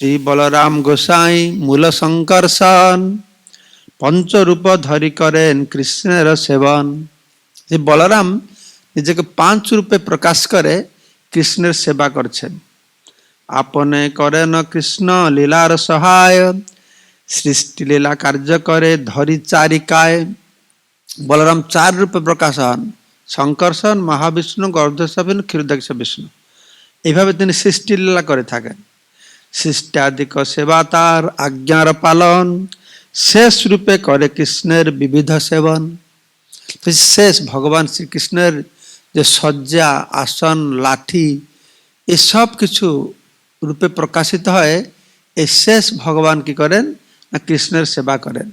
শ্রী বলরাম গোসাই মূল সংকর্ষণ পঞ্চরূপ ধরি করেন কৃষ্ণের সেবন। যে বলরাম নিজেকে 5 রূপে প্রকাশ করে কৃষ্ণের সেবা করছেন। আপনে করেন কৃষ্ণ লীলার সহায়, সৃষ্টি লীলা কার্য করে ধরি চারিকায়। বলরাম 4 রূপে প্রকাশ হন, শঙ্কর্ষণ, মহাবিষ্ণু, গর্ধস্বামী, ক্ষীরোদাক্ষ বিষ্ণু। এইভাবে তিনি সৃষ্টি লীলা করে থাকেন। সৃষ্টাদিক সেবা তার আজ্ঞার পালন, শেষ রূপে করে কৃষ্ণের বিবিধ সেবন। শেষ ভগবান শ্রীকৃষ্ণের যে শয্যা, আসন, লাঠি এসব কিছু রূপে প্রকাশিত হয়, এই শেষ ভগবান কি করেন না কৃষ্ণের সেবা করেন।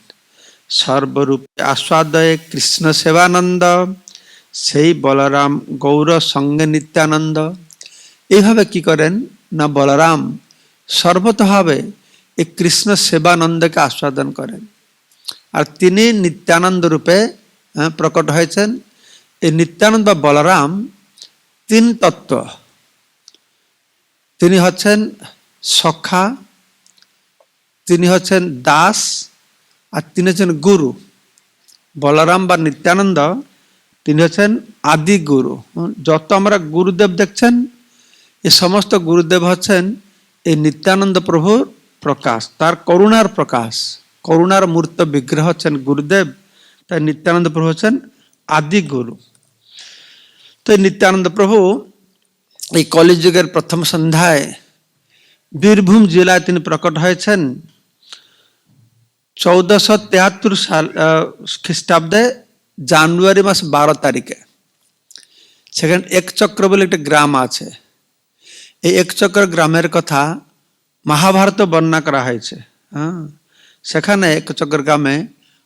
সর্বরূপে আস্বাদয়ে কৃষ্ণ সেবানন্দ, সেই বলরাম গৌর সঙ্গে নিত্যানন্দ। এইভাবে কি করেন না বলরাম সর্বতভাবে এই কৃষ্ণ সেবানন্দকে আস্বাদন করেন। আর তিনি নিত্যানন্দ রূপে প্রকট হয়েছেন। এই নিত্যানন্দ বা বলরাম 3 তত্ত্ব। তিনি হচ্ছেন সখা, তিনি হচ্ছেন দাস, আর তিনি হচ্ছেন গুরু। বলরাম বা নিত্যানন্দ তিনি হচ্ছেন আদি গুরু। যত আমরা গুরুদেব দেখছেন এই সমস্ত গুরুদেব হচ্ছেন এই নিত্যানন্দ প্রভুর প্রকাশ, তার করুণার প্রকাশ। করুণার মূর্ত বিগ্রহ হচ্ছেন গুরুদেব, তাই নিত্যানন্দ প্রভু হচ্ছেন আদি গুরু। তো নিত্যানন্দ প্রভু এই কলিযুগের প্রথম সন্ধ্যায় বীরভূম জেলায় তিনি প্রকট হয়েছেন 1473 সাল খ্রিস্টাব্দে জানুয়ারি মাস 12 তারিখে। সেখানে একচক্র বলে একটা গ্রাম আছে। এই একচক্র গ্রামের কথা মহাভারত বর্ণনা করা হয়েছে। সেখানে একচক্র গ্রামে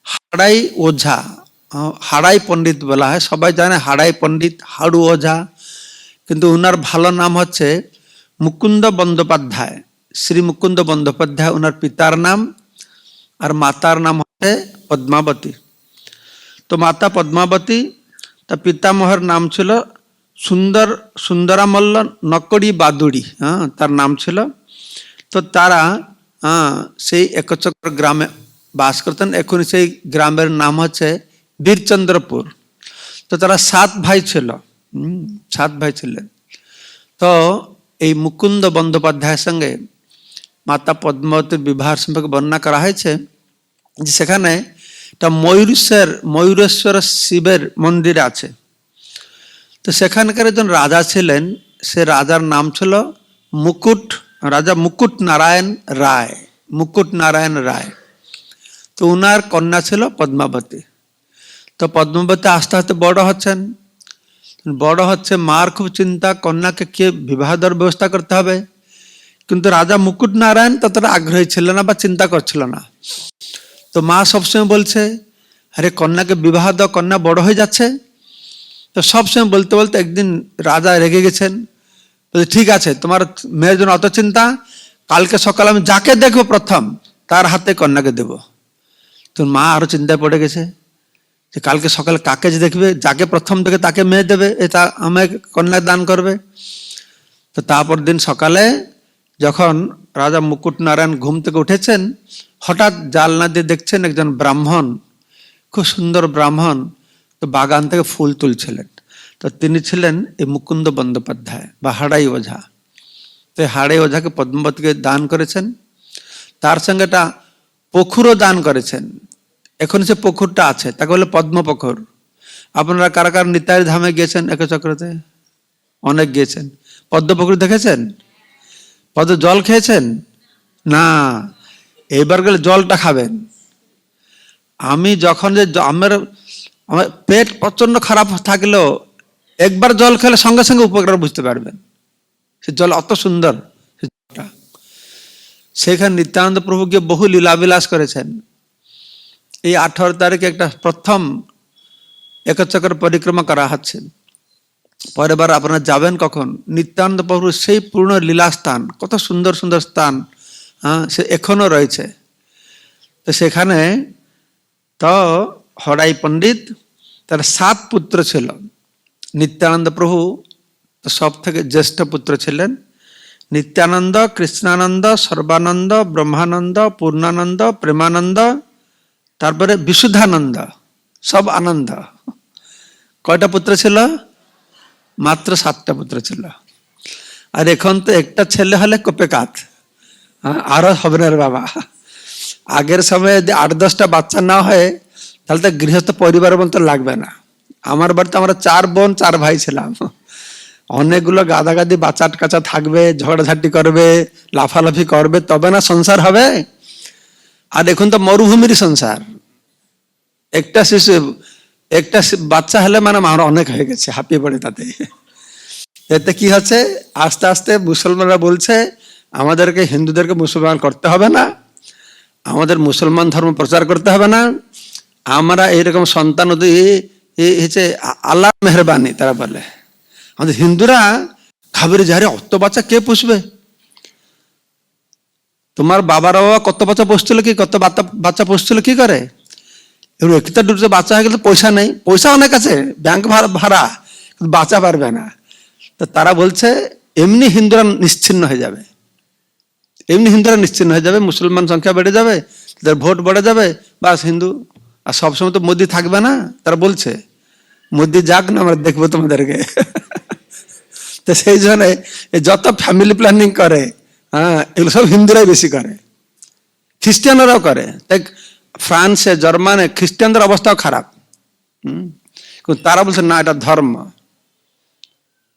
হাড়াই ওঝা, হাড়াই পণ্ডিত বলা হয়, সবাই জানে হাড়াই পণ্ডিত, হাড়ু ওঝা, কিন্তু ওনার ভালো নাম হচ্ছে মুকুন্দ বন্দ্যোপাধ্যায়। শ্রী মুকুন্দ বন্দ্যোপাধ্যায় ওনার পিতার নাম, আর মাতার নাম হচ্ছে পদ্মাবতী। তো মাতা পদ্মাবতী, তার পিতামহের নাম ছিল সুন্দরামল্ল নকড়ি বাদুড়ি, তার নাম ছিল। তো তারা সেই একচক্র গ্রামে বাস করতেন। এখন সেই গ্রামের নাম হচ্ছে বীরচন্দ্রপুর। তো তারা 7 ভাই ছিল, 7 ভাই ছিলেন। তো এই মুকুন্দ বন্দ্যোপাধ্যায়ের সঙ্গে মাতা পদ্মাবতীর বিবাহ সম্পর্কে বর্ণনা করা হয়েছে যে সেখানে একটা ময়ূরেশ্বর শিবের মন্দির আছে। তো সেখানকার একজন রাজা ছিলেন, সে রাজার নাম ছিল রাজা মুকুট নারায়ণ রায়। মুকুট নারায়ণ রায়। তো উনার কন্যা ছিল পদ্মাবতী। তো পদ্মাবতী আস্তে আস্তে বড় হচ্ছে, মার খুব চিন্তা কন্যাকে কে বিবাহ দেওয়ার ব্যবস্থা করতে হবে। কিন্তু রাজা মুকুট নারায়ণ ততটা আগ্রহী ছিল না বা চিন্তা করছিল না। তো মা সবসময় বলছে, আরে কন্যাকে বিবাহ দাও, কন্যা বড় হয়ে যাচ্ছে। তো সবসময় বলতে বলতে একদিন রাজা রেগে গেছেন, বলছে ঠিক আছে, তোমার মেয়ের জন্য অত চিন্তা, কালকে সকালে আমি যাকে দেখবো প্রথম তার হাতে কন্যাকে দেব। তো মা আরো চিন্তায় পড়ে গেছে যে কালকে সকালে কাকে যে দেখবে, যাকে প্রথম দেখে তাকে মেয়ে দেবে, এটা আমাকে কন্যা দান করবে। তো তারপর দিন সকালে যখন রাজা মুকুট নারায়ণ ঘুম থেকে উঠেছেন, হঠাৎ জানলা দিয়ে দেখছেন একজন ব্রাহ্মণ, খুব সুন্দর ব্রাহ্মণ, তো বাগান থেকে ফুল তুলছিলেন। তো তিনি ছিলেন এই মুকুন্দ বন্দ্যোপাধ্যায় বা হাড়াই ওঝা। তো হাড়াই ওঝাকে পদ্মাবতীকে দান করেছেন, তার সঙ্গে একটা পুকুরও দান করেছেন। এখন সে পুকুরটা আছে, তাকে বলে পদ্মপুকুর। আপনারা কারা কারা নিতাই ধামে গিয়েছেন? একচক্রতে অনেক গিয়েছেন। পদ্মপুকুর দেখেছেন? পদ্ম জল খেয়েছেন? না, এইবার গেলে জলটা খাবেন। আমি যখন যে আমার পেট প্রচন্ড খারাপ থাকলেও একবার জল খেলে সঙ্গে সঙ্গে উপকার বুঝতে পারবেন। সে জল অত সুন্দর। সেখানে নিত্যানন্দ প্রভু গিয়ে বহু লীলাবিলাস করেছেন। এই 18 তারিখে একটা প্রথম একচক্র পরিক্রমা করা হচ্ছে। পরের বার আপনারা যাবেন কখন? নিত্যানন্দ প্রভুর সেই পূর্ণ লীলা স্থান, কত সুন্দর সুন্দর স্থান, সে এখনো রয়েছে। তো সেখানে তো হড়াই পণ্ডিত, তার 7 পুত্র ছিল। নিত্যানন্দ প্রভু সব থেকে জ্যেষ্ঠ পুত্র ছিলেন। নিত্যানন্দ, কৃষ্ণানন্দ, সর্বানন্দ, ব্রহ্মানন্দ, পূর্ণানন্দ, প্রেমানন্দ, তারপরে বিশুদ্ধানন্দ, সব আনন্দ। কয়টা পুত্র ছিল? মাত্র 7টা পুত্র ছিল। আর এখন তো একটা ছেলে হলে কোপে কাত, আরো হবে না রে বাবা। আগের সময়ে যদি 8-10টা বাচ্চা না হয় তাহলে তো গৃহস্থ পরিবারের মতো লাগবে না। আমার বাড়িতে আমরা 4 বোন 4 ভাই ছিলাম। অনেকগুলো গাদাগাদি বাচ্চা কাচ্চা থাকবে, ঝগড়াঝাটি করবে, লাফালাফি করবে, তবে না সংসার হবে। আর এখন তো মরুভূমির সংসার। একটা শিশু, একটা বাচ্চা হলে মানে আমার অনেক হয়ে গেছে, হাঁপিয়ে পড়ে তাতে। এতে কি হচ্ছে, আস্তে আস্তে মুসলমানরা বলছে আমাদেরকে, হিন্দুদেরকে মুসলমান করতে হবে না, আমাদের মুসলমান ধর্ম প্রচার করতে হবে না, আমরা এইরকম সন্তান হচ্ছে আল্লাহ মেহরবানি। তারা বলে আমাদের হিন্দুরা ঘাবড়ে যায়, অত বাচ্চা কে পুষবে? তোমার বাবারা বাবা কত বাচ্চা পুষছিল, কি কত বাচ্চা পুষছিল কি করে? এবার একটা দুটো বাচ্চা হয়ে গেলে পয়সা নেই, পয়সা অনেক আছে, ব্যাংক ভাড়া, কিন্তু বাঁচা পারবে না। তো তারা বলছে এমনি হিন্দুরা নিশ্চিহ্ন হয়ে যাবে, এমনি হিন্দুরা নিশ্চিহ্ন হয়ে যাবে, মুসলমান সংখ্যা বেড়ে যাবে, তাদের ভোট বেড়ে যাবে, বাস হিন্দু। আর সবসময় তো মোদি থাকবে না, তারা বলছে মোদি যাক না, আমরা দেখবো তোমাদেরকে। তো সেই জন্য যত ফ্যামিলি প্ল্যানিং করে, হ্যাঁ, এগুলো সব হিন্দুরাই বেশি করে, খ্রিস্টানরাও করে। তাই ফ্রান্সে, জার্মানে খ্রিস্টানদের অবস্থাও খারাপ। তারা বলছে না, এটা ধর্ম।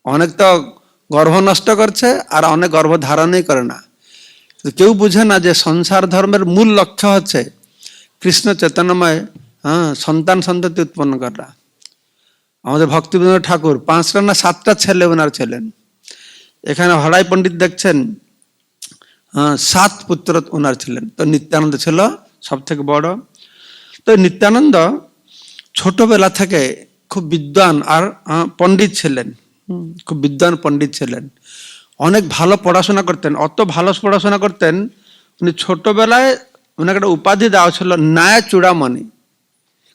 অনেক তো গর্ভ নষ্ট করছে, আর অনেক গর্ভ ধারণই করে না। কেউ বুঝে না যে সংসার ধর্মের মূল লক্ষ্য হচ্ছে কৃষ্ণ চৈতন্যময় সন্তান সন্ততি উৎপন্ন করা। আমাদের ভক্তিবিনোদ ঠাকুর 5টা না 7টা ছেলে ওনার ছিলেন। এখানে হরাই পণ্ডিত দেখছেন 7 পুত্র ওনার ছিলেন। তো নিত্যানন্দ ছিল সব থেকে বড়। তো নিত্যানন্দ ছোটবেলা থেকে খুব বিদ্বান আর পণ্ডিত ছিলেন, খুব বিদ্বান পণ্ডিত ছিলেন, অনেক ভালো পড়াশোনা করতেন। অত ভালো পড়াশোনা করতেন, উনি ছোটবেলায় ওনাকে একটা উপাধি দেওয়া ছিল ন্যায় চূড়ামণি।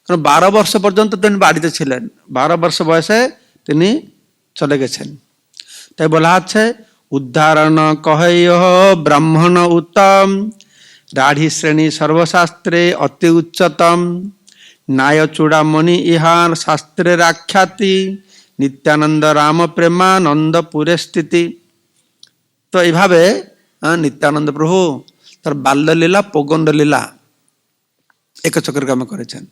কারণ 12 বর্ষ পর্যন্ত তিনি বাড়িতে ছিলেন, 12 বর্ষ বয়সে তিনি চলে গেছেন। তাই বলা হচ্ছে উদ্ধারণ কহেয় ব্রাহ্মণ উত্তম, রাঢ়ি শ্রেণী সর্বশাস্ত্রে অতি উচ্চতম, ন্যায় চূড়ামণি ইহান শাস্ত্রের আখ্যাতি, নিত্যানন্দ রাম প্রেমানন্দ পুরে স্থিতি। তো এইভাবে নিত্যানন্দ প্রভু তার বাল্যলীলা, পৌগণ্ড লীলা একচক্রের গ্রামে করেছেন।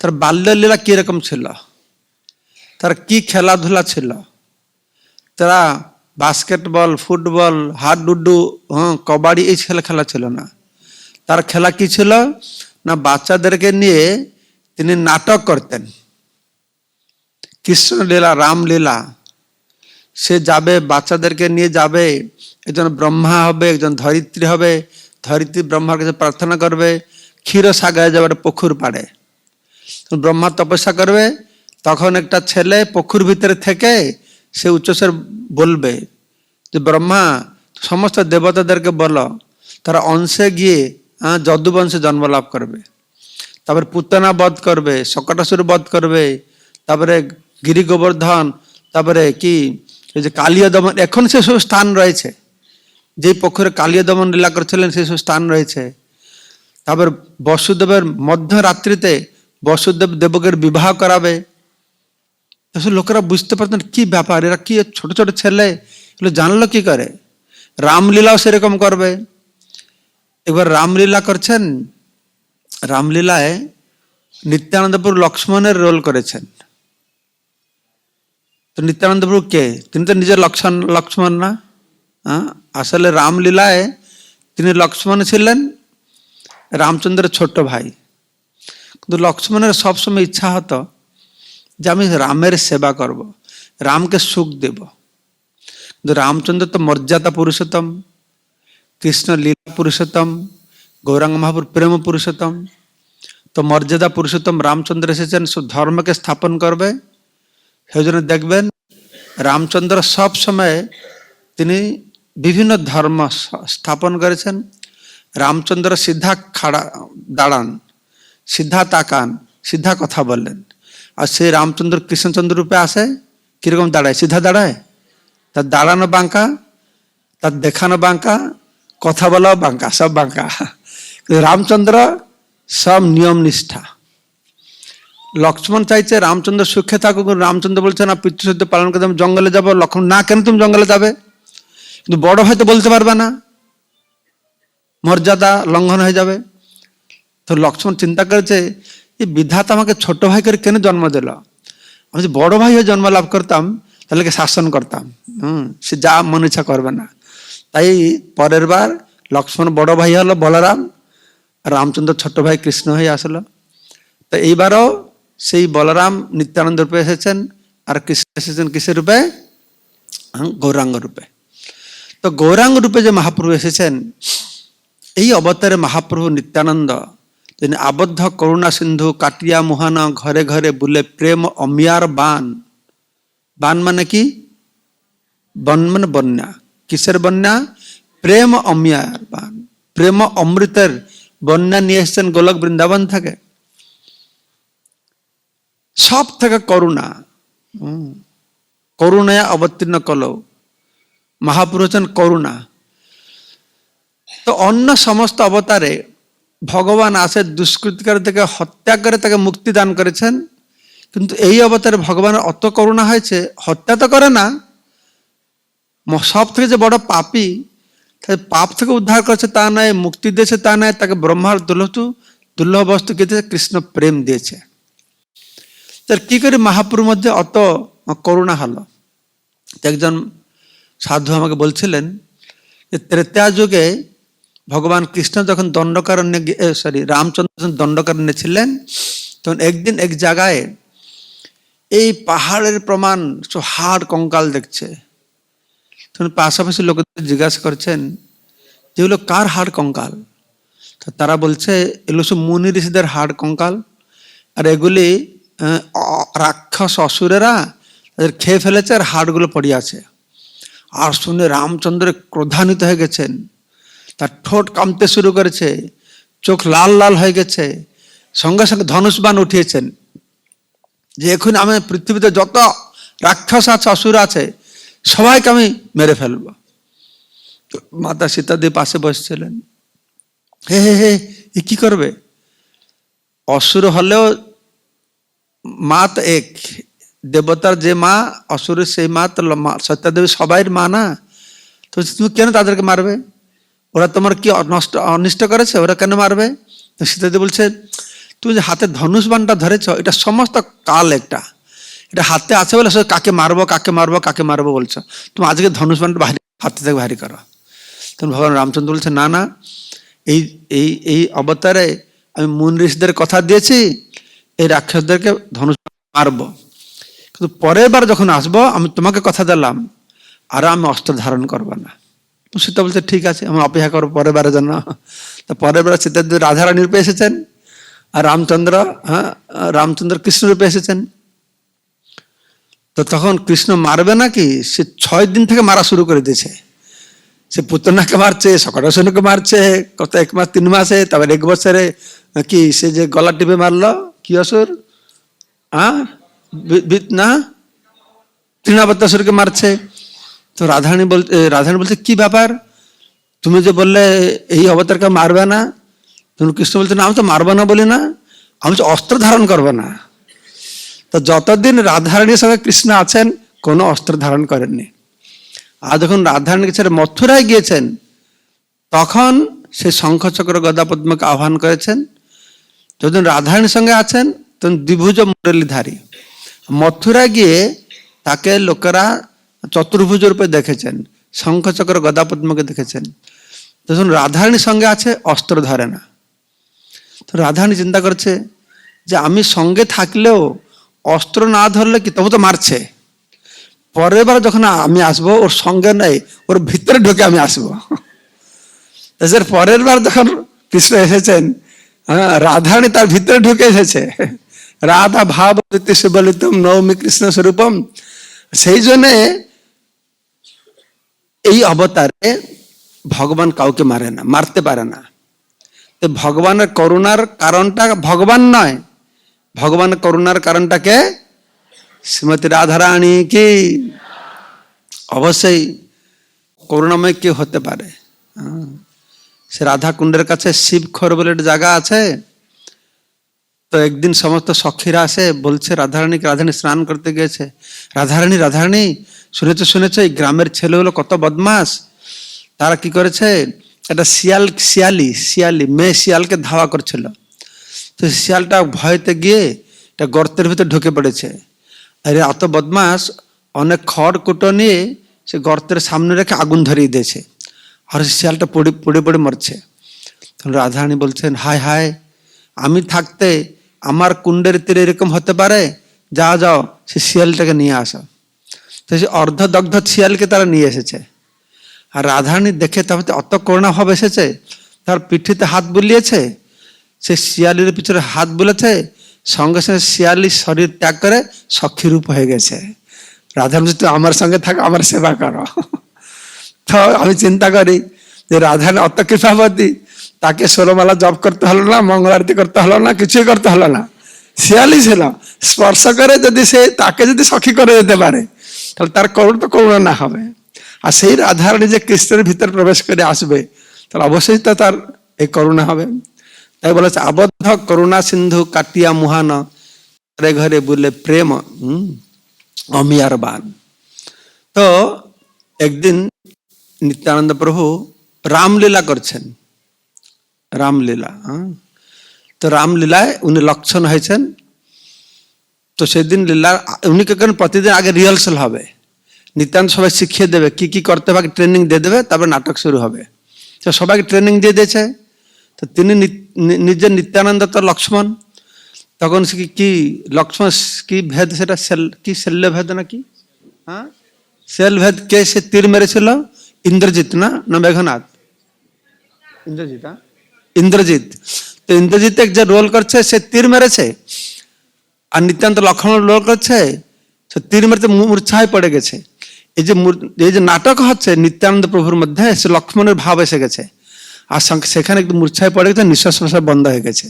তার বাল্যলীলা কিরকম ছিল, তার কি খেলাধুলা ছিল? তারা বাস্কেটবল, ফুটবল, হাডুডু, কবাডি এই খেলা ছিল না। তার খেলা কি ছিল না, বাচ্চাদেরকে নিয়ে তিনি নাটক করতেন। কৃষ্ণলীলা, রামলীলা, সে যাবে, বাচ্চাদেরকে নিয়ে যাবে, একজন ব্রহ্মা হবে, একজন ধরিত্রী হবে, ধরিত্রী ব্রহ্মার কাছে প্রার্থনা করবে, ক্ষীরসাগরে যাবে একটা পুকুর পাড়ে, ব্রহ্মা তপস্যা করবে, তখন একটা ছেলে পুকুর ভিতরে থেকে সে উচ্চস্বর বলবে যে ব্রহ্মা সমস্ত দেবতাদেরকে বলো তারা অংশে গিয়ে যদুবংশে জন্ম লাভ করবে, তারপরে পুতনা বধ করবে, শকটাসুর বধ করবে, তারপরে গিরি গোবর্ধন, তারপরে কি এই যে কালীয় দমন, এখন সেসব স্থান রয়েছে, যে পুকুরে কালীয় দমন লীলা করেছিলেন সেসব স্থান রয়েছে। তারপর বসুদেবের মধ্যরাত্রিতে বসুদেব দেবকের বিবাহ করাবে। লোকেরা বুঝতে পারতেন কি ব্যাপার, এরা কি ছোট ছোট ছেলে, এগুলো জানলো কি করে। রামলীলাও সেরকম করবে। এবার রামলীলা করছেন, রামলীলায় নিত্যানন্দপুর লক্ষ্মণের রোল করেছেন। তো নিত্যানন্দপুর কে? তিনি তো নিজের লক্ষ্মণ না, আসলে রামলীলায় তিনি লক্ষ্মণ ছিলেন, রামচন্দ্রের ছোট ভাই। কিন্তু লক্ষ্মণের সবসময় ইচ্ছা হতো যে আমি রামের সেবা করব, রামকে সুখ দেব। কিন্তু রামচন্দ্র তো মর্যাদা পুরুষোত্তম, কৃষ্ণ লীলা পুরুষোত্তম, গৌরাঙ্গ মহাপুর প্রেম পুরুষোত্তম। তো মর্যাদা পুরুষোত্তম রামচন্দ্র এসেছেন ধর্মকে স্থাপন করবে। সেই জন্য দেখবেন রামচন্দ্র সব সময় তিনি বিভিন্ন ধর্ম স্থাপন করেছেন। রামচন্দ্র সিধা দাঁড়ান, সিধা তাকান, সিধা কথা বললেন। আর সেই রামচন্দ্র কৃষ্ণচন্দ্র রূপে আসে, কিরকম দাঁড়ায়? সিধা দাঁড়ায়, তার দাঁড়ানো বাঁকা, তার দেখানো বাঁকা, কথা বলাও বাঁকা, সব বাঁকা। কিন্তু রামচন্দ্র সব নিয়ম নিষ্ঠা। লক্ষ্মণ চাইছে রামচন্দ্র সুখে থাকুক, রামচন্দ্র বলছে না, পিতৃসত্য পালন করতে আমি জঙ্গলে যাবো। লক্ষ্মণ না, কেন তুমি জঙ্গলে যাবে? কিন্তু বড় ভাই তো বলতে পারবে না, মর্যাদা লঙ্ঘন হয়ে যাবে। তো লক্ষ্মণ চিন্তা করেছে, এই বিধাতা আমাকে ছোট ভাই করে কেন জন্ম দিল? আমি যদি বড় ভাই হয়ে জন্ম লাভ করতাম তাহলে শাসন করতাম। সে যা মন ইচ্ছা করবে না। তাই পরের বার লক্ষ্মণ বড় ভাই হলো বলরাম, আর রামচন্দ্র ছোট ভাই কৃষ্ণ হয়ে আসলো। তো এইবারও সেই বলরাম নিত্যানন্দ রূপে এসেছেন, আর কৃষ্ণ এসেছেন কিসের রূপে? গৌরাঙ্গ রূপে। তো গৌরাঙ্গ রূপে যে মহাপ্রভু এসেছেন, এই অবতারে মহাপ্রভু নিত্যানন্দ তিনি আবদ্ধ করুণা সিন্ধু কাটিয়া মুহান ঘরে ঘরে বুলে প্রেম অমিয়ার বান। বান মানে কি? বন মানে বন্যা। কিসের বন্যা? প্রেম অমিয়ার বান। প্রেম অমৃতের বন্যা নিয়ে এসেছেন গোলক বৃন্দাবন থেকে। সব থেকে করুণা, করুণায় অবতীর্ণ কলো। মহাপুরুষ হচ্ছেন করুণা। তো অন্য সমস্ত অবতারে ভগবান আসে দুষ্কৃতিকার থেকে হত্যা করে তাকে মুক্তি দান করেছেন, কিন্তু এই অবতারে ভগবানের অত করুণা হয়েছে, হত্যা তো করে না, সব থেকে যে বড় পাপী, পাপ থেকে উদ্ধার করেছে তা নয়, মুক্তি দিয়েছে তা নয়, তাকে ব্রহ্মার দুর্লভ বস্তু কি দিয়েছে? কৃষ্ণ প্রেম দিয়েছে। তার কি করে মহাপ্রভুর মধ্যে অত করুণা হলো? একজন সাধু আমাকে বলছিলেন যে ত্রেতা যুগে ভগবান কৃষ্ণ যখন দণ্ডকারণ্যে, রামচন্দ্র দণ্ডকারণ্যে ছিলেন, তখন একদিন এক জায়গায় এই পাহাড়ের প্রমাণ হাড় কঙ্কাল দেখছে। তখন পাশাপাশি লোকদের জিজ্ঞাসা করছেন যেগুলো কার হাড় কঙ্কাল? তো তারা বলছে এগুলো সব মুনি ঋষিদের হাড় কঙ্কাল, আর এগুলি রাক্ষস অসুরেরা তাদের খেয়ে ফেলেছে, আর হাড়গুলো পড়ে আছে। আর শুনে রামচন্দ্র ক্রোধান্বিত হয়ে গেছেন, তার ঠোঁট কাঁপতে শুরু করেছে, চোখ লাল লাল হয়ে গেছে, সঙ্গে সঙ্গে ধনুষবাণ উঠিয়েছেন যে এখন আমি পৃথিবীতে যত রাক্ষস আছে, অসুর আছে, সবাইকে আমি মেরে ফেলব। মাতা সীতাদেবী পাশে বসছিলেন। হে হে হে, এ কি করবে? অসুর হলেও মা তো এক, দেবতার যে মা, অসুরের সেই মা তো সীতাদেবী সবাইয়ের মা না। তো তুমি কেন তাদেরকে মারবে? ওরা তোমার কি অনিষ্ট করেছে, ওরা কেন মারবে? তো সীতাদেবী বলছে, তুমি যে হাতে ধনুষ বাণটা ধরেছ, এটা সমস্ত কাল, একটা এটা হাতে আছে বলে কাকে মারবো কাকে মারবো কাকে মারবো বলছো। তুমি আজকে ধনুষ বাণটা ভারী হাতে থেকে ভারী করো। তখন ভগবান রামচন্দ্র বলছে, না না, এই এই এই অবতারে আমি মুন ঋষিদের কথা দিয়েছি, এই রাক্ষসদেরকে ধনুষ মারবো, কিন্তু পরের বার যখন আসবো আমি তোমাকে কথা দিলাম আর আমি অস্ত্র ধারণ করবো না। সীতা বলছে ঠিক আছে, আমি অপেক্ষা করবো পরের বারের জন্য। তো পরের বার সীতাদেবী রাধারানী রূপে এসেছেন, আর রামচন্দ্র কৃষ্ণ রূপে এসেছেন। তো তখন কৃষ্ণ মারবে নাকি, সে 6 দিন থেকে মারা শুরু করে দিয়েছে। সে পুতনাকে মারছে, সকটাসনকে মারছে, কত 1 মাস 3 মাসে, তারপর 1 বছরে কি সে যে গলা টিপে মারলো, কি অসুর, না তৃণাবত্যাসুরকে মারছে। তো রাধারানী বলছে কি ব্যাপার, তুমি যে বললে এই অবতারকে মারবে না, তুমি কৃষ্ণ বলছে না, আমি তো মারবো না বলি না, আমি তো অস্ত্র ধারণ করবো না। তো যতদিন রাধারানীর সঙ্গে কৃষ্ণ আছেন কোনো অস্ত্র ধারণ করেননি। আর যখন রাধারানীকে ছেড়ে মথুরায় গিয়েছেন, তখন সে শঙ্খচক্র গদা পদ্মকে আহ্বান করেছেন। যখন রাধারানীর সঙ্গে আছেন তখন দ্বিভুজ মুরলীধারী। মথুরায় গিয়ে তাকে লোকেরা চতুর্ভুজ রূপে দেখেছেন, শঙ্খচক্র গদা পদ্মকে দেখেছেন। যখন রাধারানীর সঙ্গে আছে অস্ত্র ধরে না। তো রাধারানী চিন্তা করছে যে আমি সঙ্গে থাকলেও অস্ত্র না ধরলে কি, তবু তো মারছে, পরের বার যখন আমি আসবো ওর সঙ্গে নেই, ওর ভিতরে ঢুকে আমি আসবো। পরের বার যখন কৃষ্ণ এসেছেন, রাধারানী তার ভিতরে ঢুকে এসেছে। রাধা ভাব বলিতম নৌমি কৃষ্ণ স্বরূপম। সেই জন্যে এই অবতারে ভগবান কাউকে মারে না, মারতে পারে না। ভগবানের করুণার কারণটা ভগবান নয়, ভগবানের করুণার কারণটাকে শ্রীমতী রাধারানী কি। অবশ্যই করুণাময় কে হতে পারে? সে রাধা কুণ্ডের কাছে শিবখোর বলে একটা জায়গা আছে। তো একদিন সমস্ত সখীরা আসে, বলছে রাধারানীকে, রাধারানী স্নান করতে গিয়েছে, রাধারানী রাধারানী শুনেছো শুনেছো এই গ্রামের ছেলেগুলো কত বদমাস, তারা কি করেছে, একটা শিয়ালি মেয়ে শিয়ালকে ধাওয়া করছিল। তো শিয়ালটা ভয়তে গিয়ে একটা গর্তের ভিতরে ঢুকে পড়েছে। আরে এত বদমাস, অনেক খড় কুটো নিয়ে সে গর্তের সামনে রেখে আগুন ধরিয়ে দিয়েছে, আর শিয়ালটা পড়ে পড়ে পড়ে মরছে। তখন রাধারানী বলছেন, হায় হায়, আমি থাকতে আমার কুণ্ডের তীরে এরকম হতে পারে? যাও যাও সে শিয়ালটাকে নিয়ে আসো। তো সে অর্ধদগ্ধ শিয়ালকে তারা নিয়ে এসেছে। আর রাধারানী দেখে তারপরে অত করুণা ভাব এসেছে, তার পিঠিতে হাত বুলিয়েছে, সে শিয়ালির পিছনে হাত বুলেছে, সঙ্গে সঙ্গে শিয়ালি শরীর ত্যাগ করে সখী রূপ হয়ে গেছে। রাধারানী তুই আমার সঙ্গে থাক, আমার সেবা করো। তো আমি চিন্তা করি যে রাধারানী অত কৃপাবতী, তাকে ষোলমালা জপ করতে হলো না, মঙ্গল আরতি করতে হলো না, কিছুই করতে হলো না। শিয়ালি ছিল, স্পর্শ করে যদি সে তাকে যদি সখী করে দিতে পারে, তাহলে তার করুণা তো করুণা না হবে। আর সেই রাধারানী যে কৃষ্ণের ভিতর প্রবেশ করে আসবে, তাহলে অবশ্যই তো তার এই করুণা হবে। তাই বলেছে, আবদ্ধ করুণা সিন্ধু কাটিয়া মুহান, ঘরে ঘরে বলে প্রেম অমিয়ার বান। তো একদিন নিত্যানন্দ প্রভু রামলীলা করছেন, রামলীলা। তো রামলীলায় উনি লক্ষণ হয়েছেন। তো সেদিন লীলা উনি কে করেন, প্রতিদিন আগে রিহার্সাল হবে, নিত্যানন্দ সবাই শিখিয়ে দেবে কি কি করতে হবে, ট্রেনিং দিয়ে দেবে, তারপরে নাটক শুরু হবে। তো সবাইকে ট্রেনিং দিয়ে দিয়েছে। তো তিনি নিজের নিত্যানন্দ তো লক্ষ্মণ, তখন সে কি লক্ষ্মণ কি ভেদ, সেটা কি শল্য ভেদ নাকি, হ্যাঁ সেল ভেদ কে সে তীর মেরেছিল, ইন্দ্রজিৎ না মেঘনাথ, ইন্দ্রজিৎ, ইন্দ্রজিৎ। তো ইন্দ্রজিৎ যে রোল করছে, সে তীর মেরেছে, আর নিত্যান্ত লক্ষ্মণ রোল করছে, সে তীর মেরেছে, মূর্ছায় পড়ে গেছে। এই যে নাটক হচ্ছে নিত্যানন্দ প্রভুর মধ্যে, সে লক্ষ্মণের ভাব এসে গেছে, আর সেখানে একটু মূর্ছায় পড়ে গেছে, নিঃশ্বাস প্রশ্বাস বন্ধ হয়ে গেছে।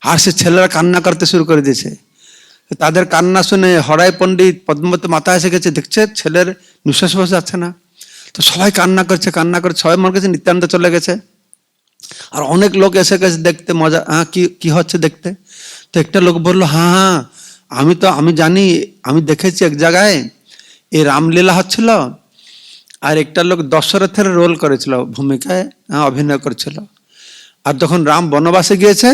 আর সে ছেলেরা কান্না করতে শুরু করে দিয়েছে। তাদের কান্না শুনে হরাই পণ্ডিত পদ্মবতী মাথা এসে গেছে, দেখছে ছেলের নিঃশ্বাস প্রশ্বাস যাচ্ছে না। তো সবাই কান্না করছে, সবাই মনে করছে নিত্যানন্দ চলে গেছে। আর অনেক লোক এসে গেছে দেখতে, মজা, কি হচ্ছে দেখতে। তো একটা লোক বললো, হ্যাঁ আমি জানি, আমি দেখেছি এক জায়গায় এই রামলীলা হচ্ছিল, আর একটা লোক দশরথের রোল করেছিল, ভূমিকায় অভিনয় করেছিল। আর যখন রাম বনবাসে গিয়েছে,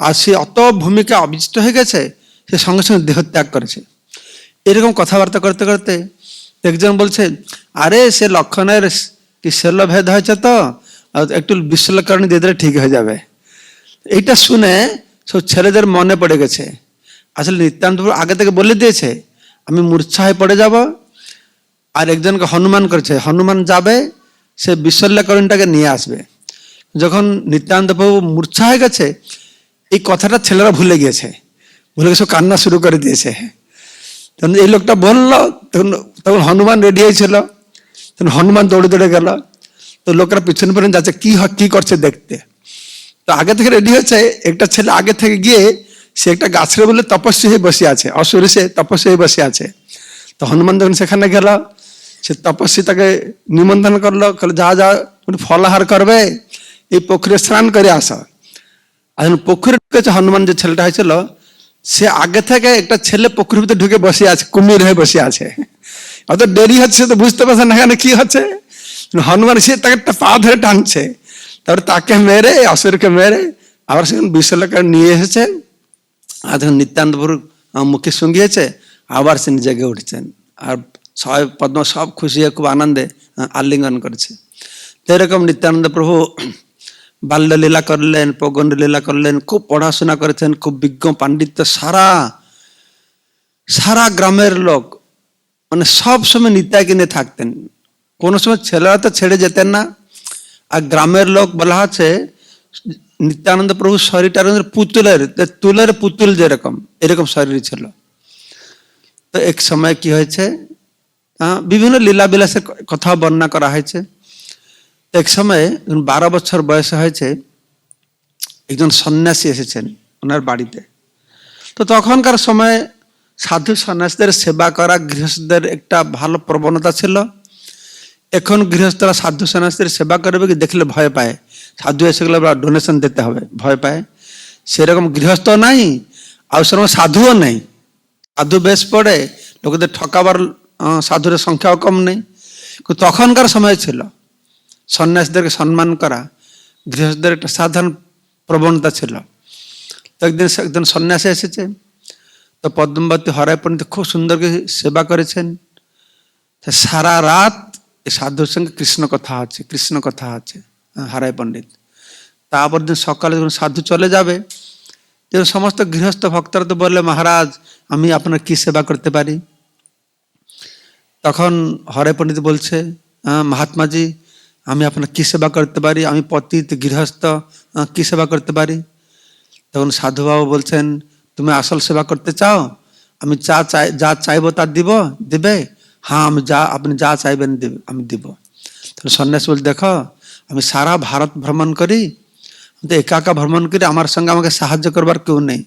আর সে অত ভূমিকা অবিষ্ট হয়ে গেছে, সে সঙ্গে সঙ্গে দেহত্যাগ করেছে। এরকম কথাবার্তা করতে করতে একজন বলছে, আরে সে লক্ষণের কি শল্যভেদ হয়েছে, তো একটু বিশ্বলক্ষণ দিয়ে দিলে ঠিক হয়ে যাবে। এইটা শুনে সব ছেলেদের মনে পড়ে গেছে, আসলে নিত্যান্ত আগে থেকে বলে দিয়েছে আমি মূর্ছা হয়ে পড়ে যাব, আর একজনকে হনুমান করেছে, হনুমান যাবে, সে বিশ্বলক্ষণটাকে নিয়ে আসবে। যখন নিত্যান্ত প্রভু মূর্ছা হয়ে গেছে, এই কথাটা ছেলেরা ভুলে গেছে, কান্না শুরু করে দিয়েছে। তখন এই লোকটা বললো, তখন হনুমান রেডি হয়েছিল, তখন হনুমান দৌড়ে দৌড়ে গেল। তো লোকেরা পিছনে পড়ে যাচ্ছে, কি করছে দেখতে। তো আগে থেকে রেডি হয়েছে, একটা ছেলে আগে থেকে গিয়ে সে একটা গাছের বলে তপস্যা হয়ে বসে আছে, অসুরে সে তপস্যা হয়ে বসে আছে। তো হনুমান যখন সেখানে গেল, সে তপস্বী তাকে নিমন্ত্রণ করলো, যা ফলাহার করবে, এই পুকুরে স্নান করে আসো। আর পুকুরে ঢুকেছে, হনুমান যে ছেলেটা হয়েছিল, সে আগে থেকে একটা ছেলে পুকুরের ভিতরে ঢুকে বসে আছে, কুমির হয়ে বসে আছে। অত দেরি হচ্ছে তো বুঝতে পারছে না এখানে কি হচ্ছে। হনুমান সে তাকে একটা পা ধরে টানছে, তারপরে তাকে মেরে, অসুরকে মেরে আবার সেখানে বিশ্বলক্ষণ নিয়ে এসেছে। আর যখন নিত্যানন্দপুর মুখে সঙ্গিয়েছে, আবার সে জেগে উঠছেন। আর সবাই পদ্ম সব খুশি হয়ে খুব আনন্দে আলিঙ্গন করেছে। তো এরকম নিত্যানন্দ প্রভু বাল্যলীলা করলেন, প্রগণ্ড লীলা করলেন, খুব পড়াশোনা করেছেন, খুব বিজ্ঞ পাণ্ডিত্য। সারা গ্রামের লোক মানে সব সময় নিতাইকে নিয়ে থাকতেন, কোনো সময় ছেলেরা তো ছেড়ে যেতেন না। আর গ্রামের লোক বলা হচ্ছে নিত্যানন্দ প্রভু শরীরটা তুলের পুতুল যেরকম, এরকম শরীর ছিল। তো এক সময় কি হয়েছে, বিভিন্ন লীলা বিলাসের কথা বর্ণনা করা হয়েছে। এক সময় 12 বছর বয়স হয়েছে, একজন সন্ন্যাসী এসেছেন ওনার বাড়িতে। তো তখনকার সময় সাধু সন্ন্যাসীদের সেবা করা গৃহস্থদের একটা ভালো প্রবণতা ছিল। এখন গৃহস্থরা সাধু সন্ন্যাসীর সেবা করবে কি দেখলে ভয় পায়, সাধু এসে গেলে ডোনেশন দিতে হবে, ভয় পায়। সেরকম গৃহস্থ নাই, আর সেরকম সাধুও নেই। সাধু বেশ পড়ে লোকেদের ঠকাবার, সাধুর সংখ্যাও কম নেই। কিন্তু তখনকার সময় ছিল সন্ন্যাসীদেরকে সম্মান করা গৃহস্থদের একটা সাধারণ প্রবণতা ছিল। তো একদিন সন্ন্যাসী এসেছে, তো পদ্মবতী হরাই পণ্ডিত খুব সুন্দর করে সেবা করেছেন। সারা রাত এই সাধুর সঙ্গে কৃষ্ণ কথা আছে হরাই পণ্ডিত। তারপর দিন সকালে যখন সাধু চলে যাবে, যখন সমস্ত গৃহস্থ ভক্তরা তো বললে, মহারাজ আমি আপনার কি সেবা করতে পারি? তখন হরাই পণ্ডিত বলছে, মহাত্মাজি আমি আপনার কি সেবা করতে পারি? আমি পতিত গৃহস্থ, কি সেবা করতে পারি? তখন সাধুবাবু বলছেন, তুমি আসল সেবা করতে চাও? আমি যা চাইবো তা দিবে? হ্যাঁ, আপনি যা চাইবেন আমি দিব। তাহলে সন্ন্যাসী বলছে, দেখো আমি সারা ভারত ভ্রমণ করি, তো একা একা ভ্রমণ করি, আমার সঙ্গে আমাকে সাহায্য করবার কেউ নেই।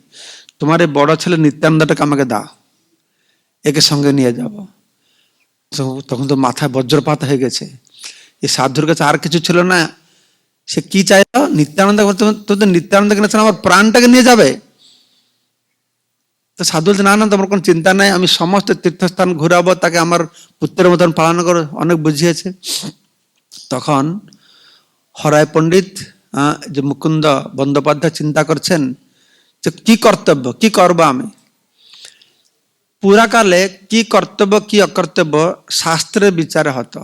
তোমার এই বড় ছেলে নিত্যানন্দটাকে আমাকে দাও, একে সঙ্গে নিয়ে যাব। তখন তো মাথায় বজ্রপাত হয়ে গেছে। এই সাধুর কাছে আর কিছু ছিল না, সে কি চাইল? নিত্যানন্দ। তো নিত্যানন্দকে না, আমার প্রাণটাকে নিয়ে যাবে। তো সাধু বলছে, না না তোমার কোনো চিন্তা নাই, আমি সমস্ত তীর্থস্থান ঘুরাবো, তাকে আমার পুত্রের মতন পালন করো, অনেক বুঝিয়েছে। তখন হরাই পণ্ডিত যে মুকুন্দ বন্দ্যোপাধ্যায় চিন্তা করছেন যে কি কর্তব্য, কি করবো আমি। পুরাকালে কি কর্তব্য কি অকর্তব্য শাস্ত্রের বিচারে হতো।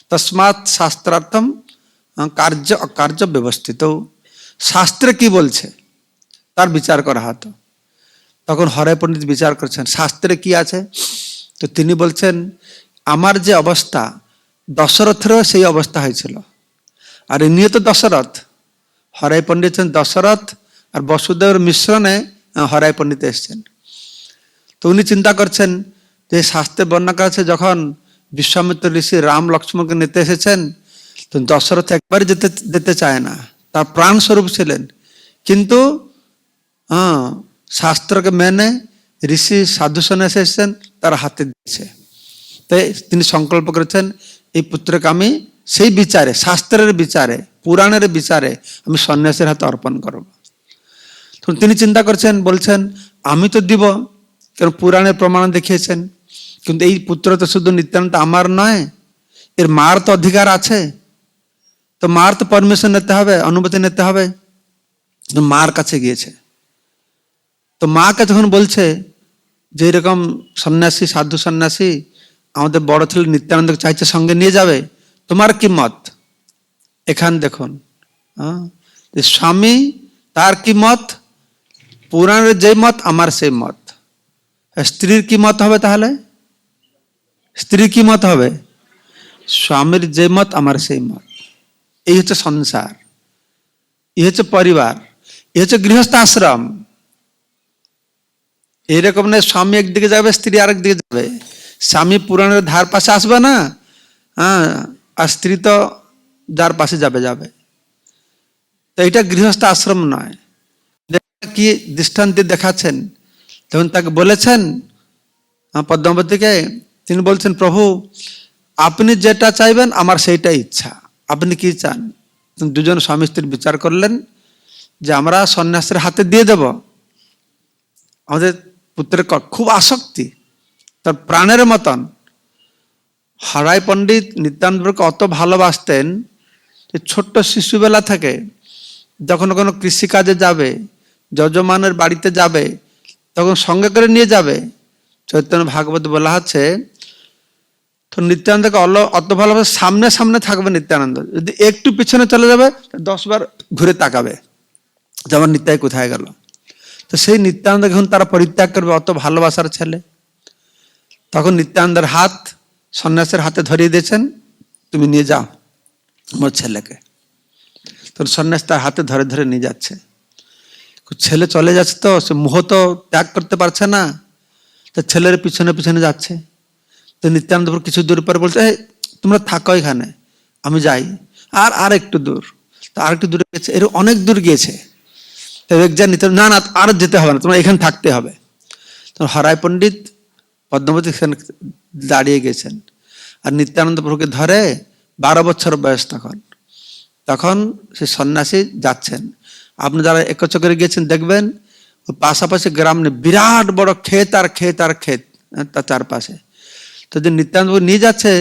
তস্মাৎ শাস্ত্রার্থম কার্য অকার্য ব্যবস্থিত। শাস্ত্রে কি বলছে তার বিচার করা হতো। তখন হরাই পণ্ডিত বিচার করছেন শাস্ত্রে কি আছে। তো তিনি বলছেন, আমার যে অবস্থা দশরথেরও সেই অবস্থা হয়েছিল। আর ইনিও তো দশরথ। হরাই পণ্ডিত দশরথ আর বসুদেবের মিশ্রণে হরাই পণ্ডিত এসছেন। তো উনি চিন্তা করছেন যে শাস্ত্রে বর্ণনা করা আছে, যখন বিশ্বামিত্র ঋষি রাম লক্ষ্মণকে নিতে এসেছেন, তো দশরথ একবারই যেতে চায় না, তার প্রাণ স্বরূপ ছিলেন। কিন্তু শাস্ত্রকে মেনে ঋষি সাধু সন্ন্যাসী এসেছেন, তার হাতে দিয়েছে। তাই তিনি সংকল্প করেছেন, এই পুত্রকে আমি সেই বিচারে, শাস্ত্রের বিচারে, পুরাণের বিচারে আমি সন্ন্যাসীর হাতে অর্পণ করব। তিনি চিন্তা করছেন, বলছেন আমি তো দিব, কারণ পুরাণের প্রমাণ দেখিয়েছেন। কিন্তু এই পুত্র তো শুধু নিত্যানন্দ আমার নয়, এর মার তো অধিকার আছে। তো মার তো পারমিশন নিতে হবে, অনুমতি নিতে হবে। তো মার কাছে গিয়েছে। তো মাকে যখন বলছে যে এরকম সন্ন্যাসী, সাধু সন্ন্যাসী আমাদের বড় ছেলে নিত্যানন্দকে চাইছে সঙ্গে নিয়ে যাবে, তোমার কি মত? এখান দেখুন, স্বামী তার কি মত, পুরাণের যে মত আমার সেই মত। স্ত্রীর কি মত হবে? তাহলে স্ত্রীর কি মত হবে? স্বামীর যে মত আমার সেই মত। এই হচ্ছে সংসার, এই হচ্ছে পরিবার, এই হচ্ছে গৃহস্থ আশ্রম। এরকম না স্বামী একদিকে যাবে, স্ত্রী আরেক দিকে যাবে। স্বামী পুরাণের ধার পাশে আসবে না, আর স্ত্রী তো যার পাশে যাবে। তো এটা গৃহস্থ আশ্রম নয়। কি দৃষ্টান্তে দেখাচ্ছেন, তখন তাকে বলেছেন পদ্মাবতীকে, তিনি বলছেন, প্রভু আপনি যেটা চাইবেন আমার সেইটাই ইচ্ছা, আপনি কি চান? দুজন স্বামী স্ত্রী বিচার করলেন যে আমরা সন্ন্যাসের হাতে দিয়ে দেব। আমাদের পুত্রের খুব আসক্তি, তার প্রাণের মতন। হরাই পণ্ডিত নিত্যানন্দকে অত ভালোবাসতেন যে ছোট্ট শিশুবেলা থেকে যখন কোনো কৃষিকাজে যাবে, যজমানের বাড়িতে যাবে, তখন সঙ্গে করে নিয়ে যাবে। চৈতন্য ভাগবত বলা আছে, তো নিত্যানন্দকে অত ভালোবাসে, সামনে সামনে থাকবে নিত্যানন্দ, যদি একটু পিছনে চলে যাবে 10 বার ঘুরে তাকাবে যে আমার নিত্যাই কোথায় গেল। তো সেই নিত্যানন্দ যখন তারা পরিত্যাগ করবে, অত ভালোবাসার ছেলে, তখন নিত্যানন্দের হাত সন্ন্যাসের হাতে ধরিয়ে দিয়েছেন, তুমি নিয়ে যাও আমার ছেলেকে। তখন সন্ন্যাস তার হাতে ধরে ধরে নিয়ে যাচ্ছে। ছেলে চলে যাচ্ছে, তো সে মোহ তো ত্যাগ করতে পারছে না, তো ছেলের পিছনে পিছনে যাচ্ছে। তো নিত্যানন্দপুর কিছু দূর পরে বলছে, তোমরা থাকো এখানে, আমি যাই। আর একটু দূর, তো আর একটু দূরে গেছে, এর অনেক দূর গিয়েছে। তো একজন নিত্যানন্দ, না আর যেতে হবে না, তোমরা এখানে থাকতে হবে। তো হরাই পণ্ডিত পদ্মাবতী দাঁড়িয়ে গেছেন। আর নিত্যানন্দ প্রভুকে ধরে, 12 বছর বয়স তখন। তখন সে সন্ন্যাসী যাচ্ছেন। আপনি যারা একচক্রে গিয়েছেন দেখবেন ওই পাশাপাশি গ্রাম নেই, বিরাট বড় ক্ষেত আর ক্ষেত আর ক্ষেত তার চারপাশে। তো যে নিত্যানন্দ প্রভু নিয়ে যাচ্ছে,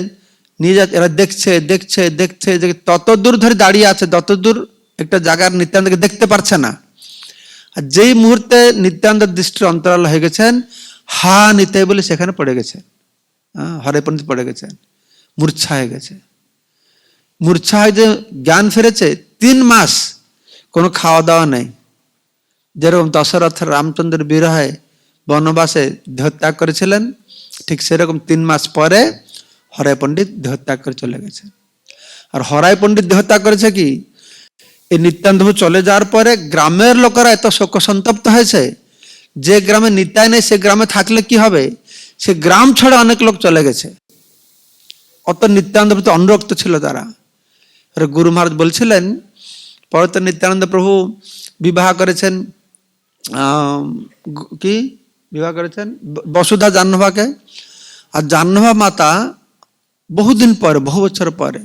এরা দেখছে দেখছে দেখছে, তত দূর ধরে দাঁড়িয়ে আছে, তত দূর একটা জায়গার নিত্যানন্দকে দেখতে পারছে না। আর যেই মুহূর্তে নিত্যানন্দের দৃষ্টির অন্তরাল হয়ে গেছেন, হা নিতাই বলে সেখানে পড়ে গেছে, হরে পণ্ডিত পড়ে গেছেন, মূর্ছা হয়ে গেছে। মূর্ছা হয়ে যে জ্ঞান ফিরেছে, 3 মাস কোনো খাওয়া দাওয়া নেই। যেরকম দশরথ রামচন্দ্রের বিরহে বনবাসে দেহত্যাগ করেছিলেন, ঠিক সেরকম 3 মাস পরে হরাই পণ্ডিত দেহত্যাগ করে চলে গেছে। আর হরাই পণ্ডিত দেহত্যাগ করেছে কি, এই নিত্যানন্দ চলে যাওয়ার পরে গ্রামের লোকেরা এত শোক সন্তপ্ত হয়েছে, যে গ্রামে নিতাই নেই সে গ্রামে থাকলে কি হবে, সে গ্রাম ছেড়ে অনেক লোক চলে গেছে। অত নিত্যানন্দ প্রতি অনুরক্ত ছিল তারা। গুরু মহারাজ বলছিলেন, পরে তো নিত্যানন্দ প্রভু বিবাহ করেছেন, কি বিবাহ করেছেন বসুধা জাহ্নবাকে। আর জাহ্নবা মাতা বহুদিন পরে, বহু বছর পরে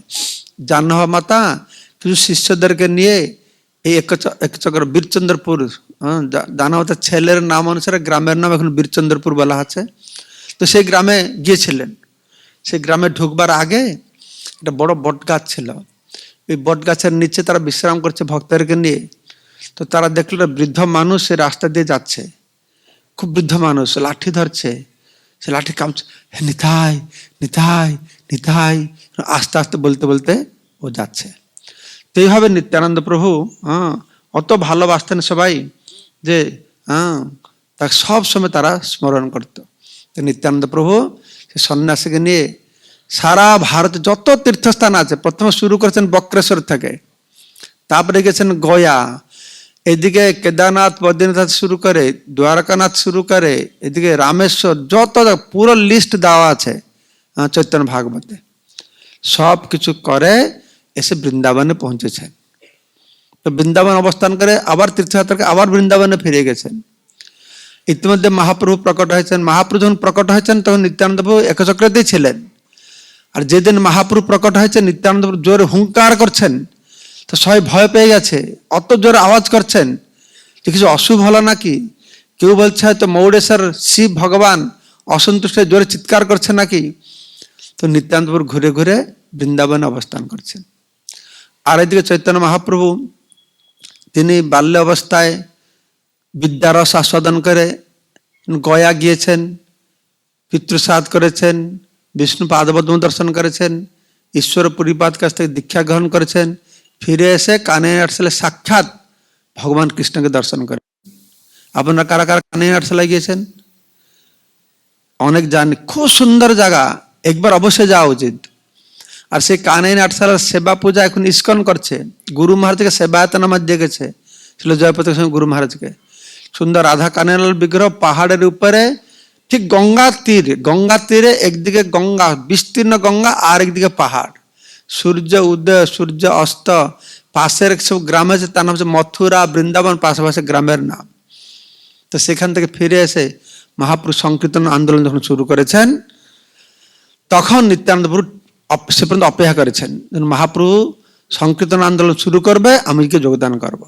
জাহ্নবা মাতা কিছু শিষ্যদেরকে নিয়ে এই একচক্র বীরচন্দ্রপুর, জাহ্নবাতার ছেলের নাম অনুসারে গ্রামের নাম এখন বীরচন্দ্রপুর বলা আছে, তো সেই গ্রামে গিয়েছিলেন। সেই গ্রামে ঢুকবার আগে একটা বড় বট গাছ ছিল, ওই বট গাছের নিচে তারা বিশ্রাম করছে ভক্তদেরকে নিয়ে। তো তারা দেখলো বৃদ্ধ মানুষ সে রাস্তা দিয়ে যাচ্ছে, খুব বৃদ্ধ মানুষ, লাঠি ধরছে, সে লাঠি কামছে, নিতাই নিতাই নিতাই, আস্তে আস্তে বলতে বলতে ও যাচ্ছে। তো এইভাবে নিত্যানন্দ প্রভু অত ভালোবাসতেন সবাই যে তাকে সব সময় তারা স্মরণ করত। তো নিত্যানন্দ প্রভু সে সন্ন্যাসীকে নিয়ে সারা ভারতে যত তীর্থস্থান আছে, প্রথমে শুরু করেছেন বক্রেশ্বর থেকে, তারপরে গেছেন গয়া, এদিকে কেদারনাথ বদ্রীনাথ শুরু করে, দ্বারকানাথ শুরু করে, এদিকে রামেশ্বর, যত পুরো লিস্ট দেওয়া আছে চৈতন্য ভাগবতে, সব কিছু করে এসে বৃন্দাবনে পৌঁছেছেন। তো বৃন্দাবন অবস্থান করে আবার তীর্থযাত্রাকে আবার বৃন্দাবনে ফিরে গেছেন। ইতিমধ্যে মহাপ্রভু প্রকট হয়েছেন। মহাপ্রভু যখন প্রকট হয়েছেন তখন নিত্যানন্দ প্রভু একচক্রেতেই ছিলেন। আর যেদিন মহাপ্রভু প্রকট হয়েছে, নিত্যানন্দ প্রভু জোরে হুঙ্কার করছেন, তো সবাই ভয় পেয়ে গেছে, অত জোরে আওয়াজ করছেন যে কিছু অশুভ হলো নাকি। কেউ বলছে হয়তো মৌড়েশ্বর শিব ভগবান অসন্তুষ্ট জোরে চিৎকার করছে নাকি। তো নিত্যানন্দ প্রভু ঘুরে ঘুরে বৃন্দাবনে অবস্থান করছেন। আর এদিকে চৈতন্য মহাপ্রভু তিনি বাল্য অবস্থায় বিদ্যারস আস্বাদন করে গয়া গিয়েছেন, পিতৃসাদ করেছেন, বিষ্ণু পাদপদ্ম দর্শন করেছেন, ঈশ্বর পুরীপাদ কাছ থেকে দীক্ষা গ্রহণ করেছেন, ফিরে এসে কানে আটসালে সাক্ষাৎ ভগবান কৃষ্ণকে দর্শন করে। আপনারা কারা কারা কানে আটসালায় গিয়েছেন? অনেক জানি, খুব সুন্দর জায়গা, একবার অবশ্যই যাওয়া উচিত। আর সেই কানাইন আটসালার সেবা পূজা এখন ইস্কন করছে। গুরু মহারাজকে সেবায়ত নামাজ দিয়ে গেছে ছিল জয়প্রতাপ সিংহ গুরু মহারাজকে। সুন্দর রাধা কানাইলাল বিগ্রহ পাহাড়ের উপরে, ঠিক গঙ্গা তীরে, একদিকে গঙ্গা, বিস্তীর্ণ গঙ্গা, আর একদিকে পাহাড়, সূর্য উদয় সূর্য অস্ত, পাশের সব গ্রাম আছে, তার নাম হচ্ছে মথুরা, বৃন্দাবন, পাশাপাশি গ্রামের নাম। তো সেখান থেকে ফিরে এসে মহাপুরুষ সংকীর্তন আন্দোলন যখন শুরু করেছেন, তখন নিত্যানন্দ প্রভু সে পর্যন্ত অপেক্ষা করেছেন, মহাপ্রভু সংকীর্তন আন্দোলন শুরু করবে, আমি কি যোগদান করব।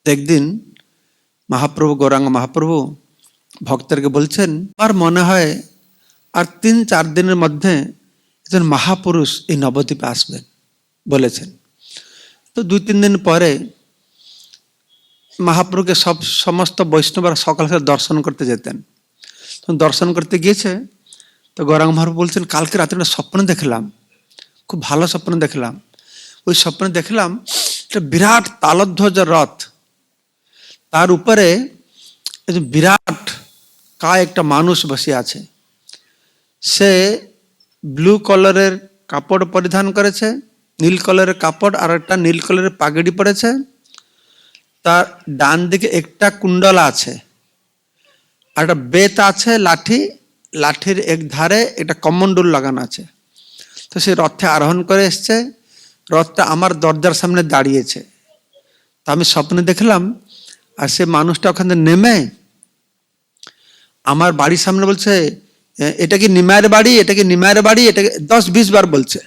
একদিন মহাপ্রভু, গৌরাঙ্গ মহাপ্রভু ভক্তদেরকে বলছেন, আমার মনে হয় আর 3-4 দিনের মধ্যে একজন মহাপুরুষ এই নবদ্বীপে আসবেন বলেছেন। তো 2-3 দিন পরে মহাপ্রভুকে সমস্ত বৈষ্ণবরা সকাল সকাল দর্শন করতে যেতেন। দর্শন করতে গিয়েছে, তো গৌরাঙ্গ মহাপ্রভু বলছেন, কালকে রাত্রে একটা স্বপ্ন দেখলাম, খুব ভালো স্বপ্ন দেখলাম। ওই স্বপ্নে দেখলাম একটা বিরাট তালধ্বজ রথ, তার উপরে বিরাট কায় একটা মানুষ বসে আছে। সে ব্লু কালারের কাপড় পরিধান করেছে, নীল কালারের কাপড়, আর একটা নীল কালারের পাগড়ি পরেছে। তার ডান দিকে একটা কুণ্ডলা আছে, আর একটা বেত আছে, লাঠির এক ধারে একটা কমণ্ডল লাগানো আছে। তো সে রথে আরোহণ করে এসছে, রথটা আমার দরজার সামনে দাঁড়িয়েছে। তা আমি স্বপ্নে দেখলাম, আর সে মানুষটা ওখানে নেমে আমার বাড়ির সামনে বলছে, এটা কি নিমায়ের বাড়ি, এটা কি নিমায়ের বাড়ি, এটাকে 10-20 বার বলছে।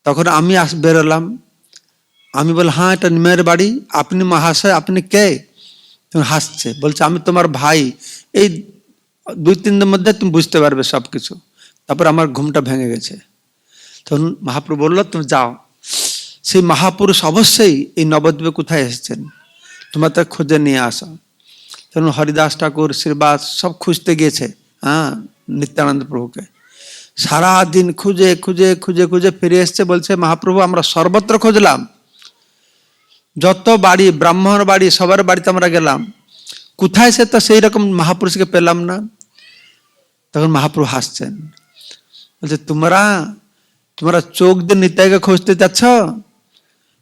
তখন আমি বেরোলাম, আমি বল হ্যাঁ এটা নিমায়ের বাড়ি। আপনি মহাশয় আপনি কে? তুমি হাসছে, বলছে আমি তোমার ভাই, এই 2-3 দিনের মধ্যে তুমি বুঝতে পারবে সবকিছু। তারপর আমার ঘুমটা ভেঙে গেছে। তখন মহাপ্রভু বললো তুমি যাও, সেই মহাপুরুষ অবশ্যই এই নবদ্বীপে কোথায় এসেছেন, তোমার তার খুঁজে নিয়ে আসো। তখন হরিদাস ঠাকুর শ্রীবাস সব খুঁজতে গিয়েছে, হ্যাঁ, নিত্যানন্দ প্রভুকে সারা দিন খুঁজে খুঁজে খুঁজে খুঁজে ফিরে এসছে, বলছে মহাপ্রভু আমরা সর্বত্র খুঁজলাম, যত বাড়ি ব্রাহ্মণ বাড়ি সবার বাড়িতে আমরা গেলাম, কোথায় সে তো সেই রকম মহাপুরুষকে পেলাম না। তখন মহাপ্রভু হাসছেন, বলছে তোমরা চোখ দিয়ে নিতাইকে খুঁজতে যাচ্ছ,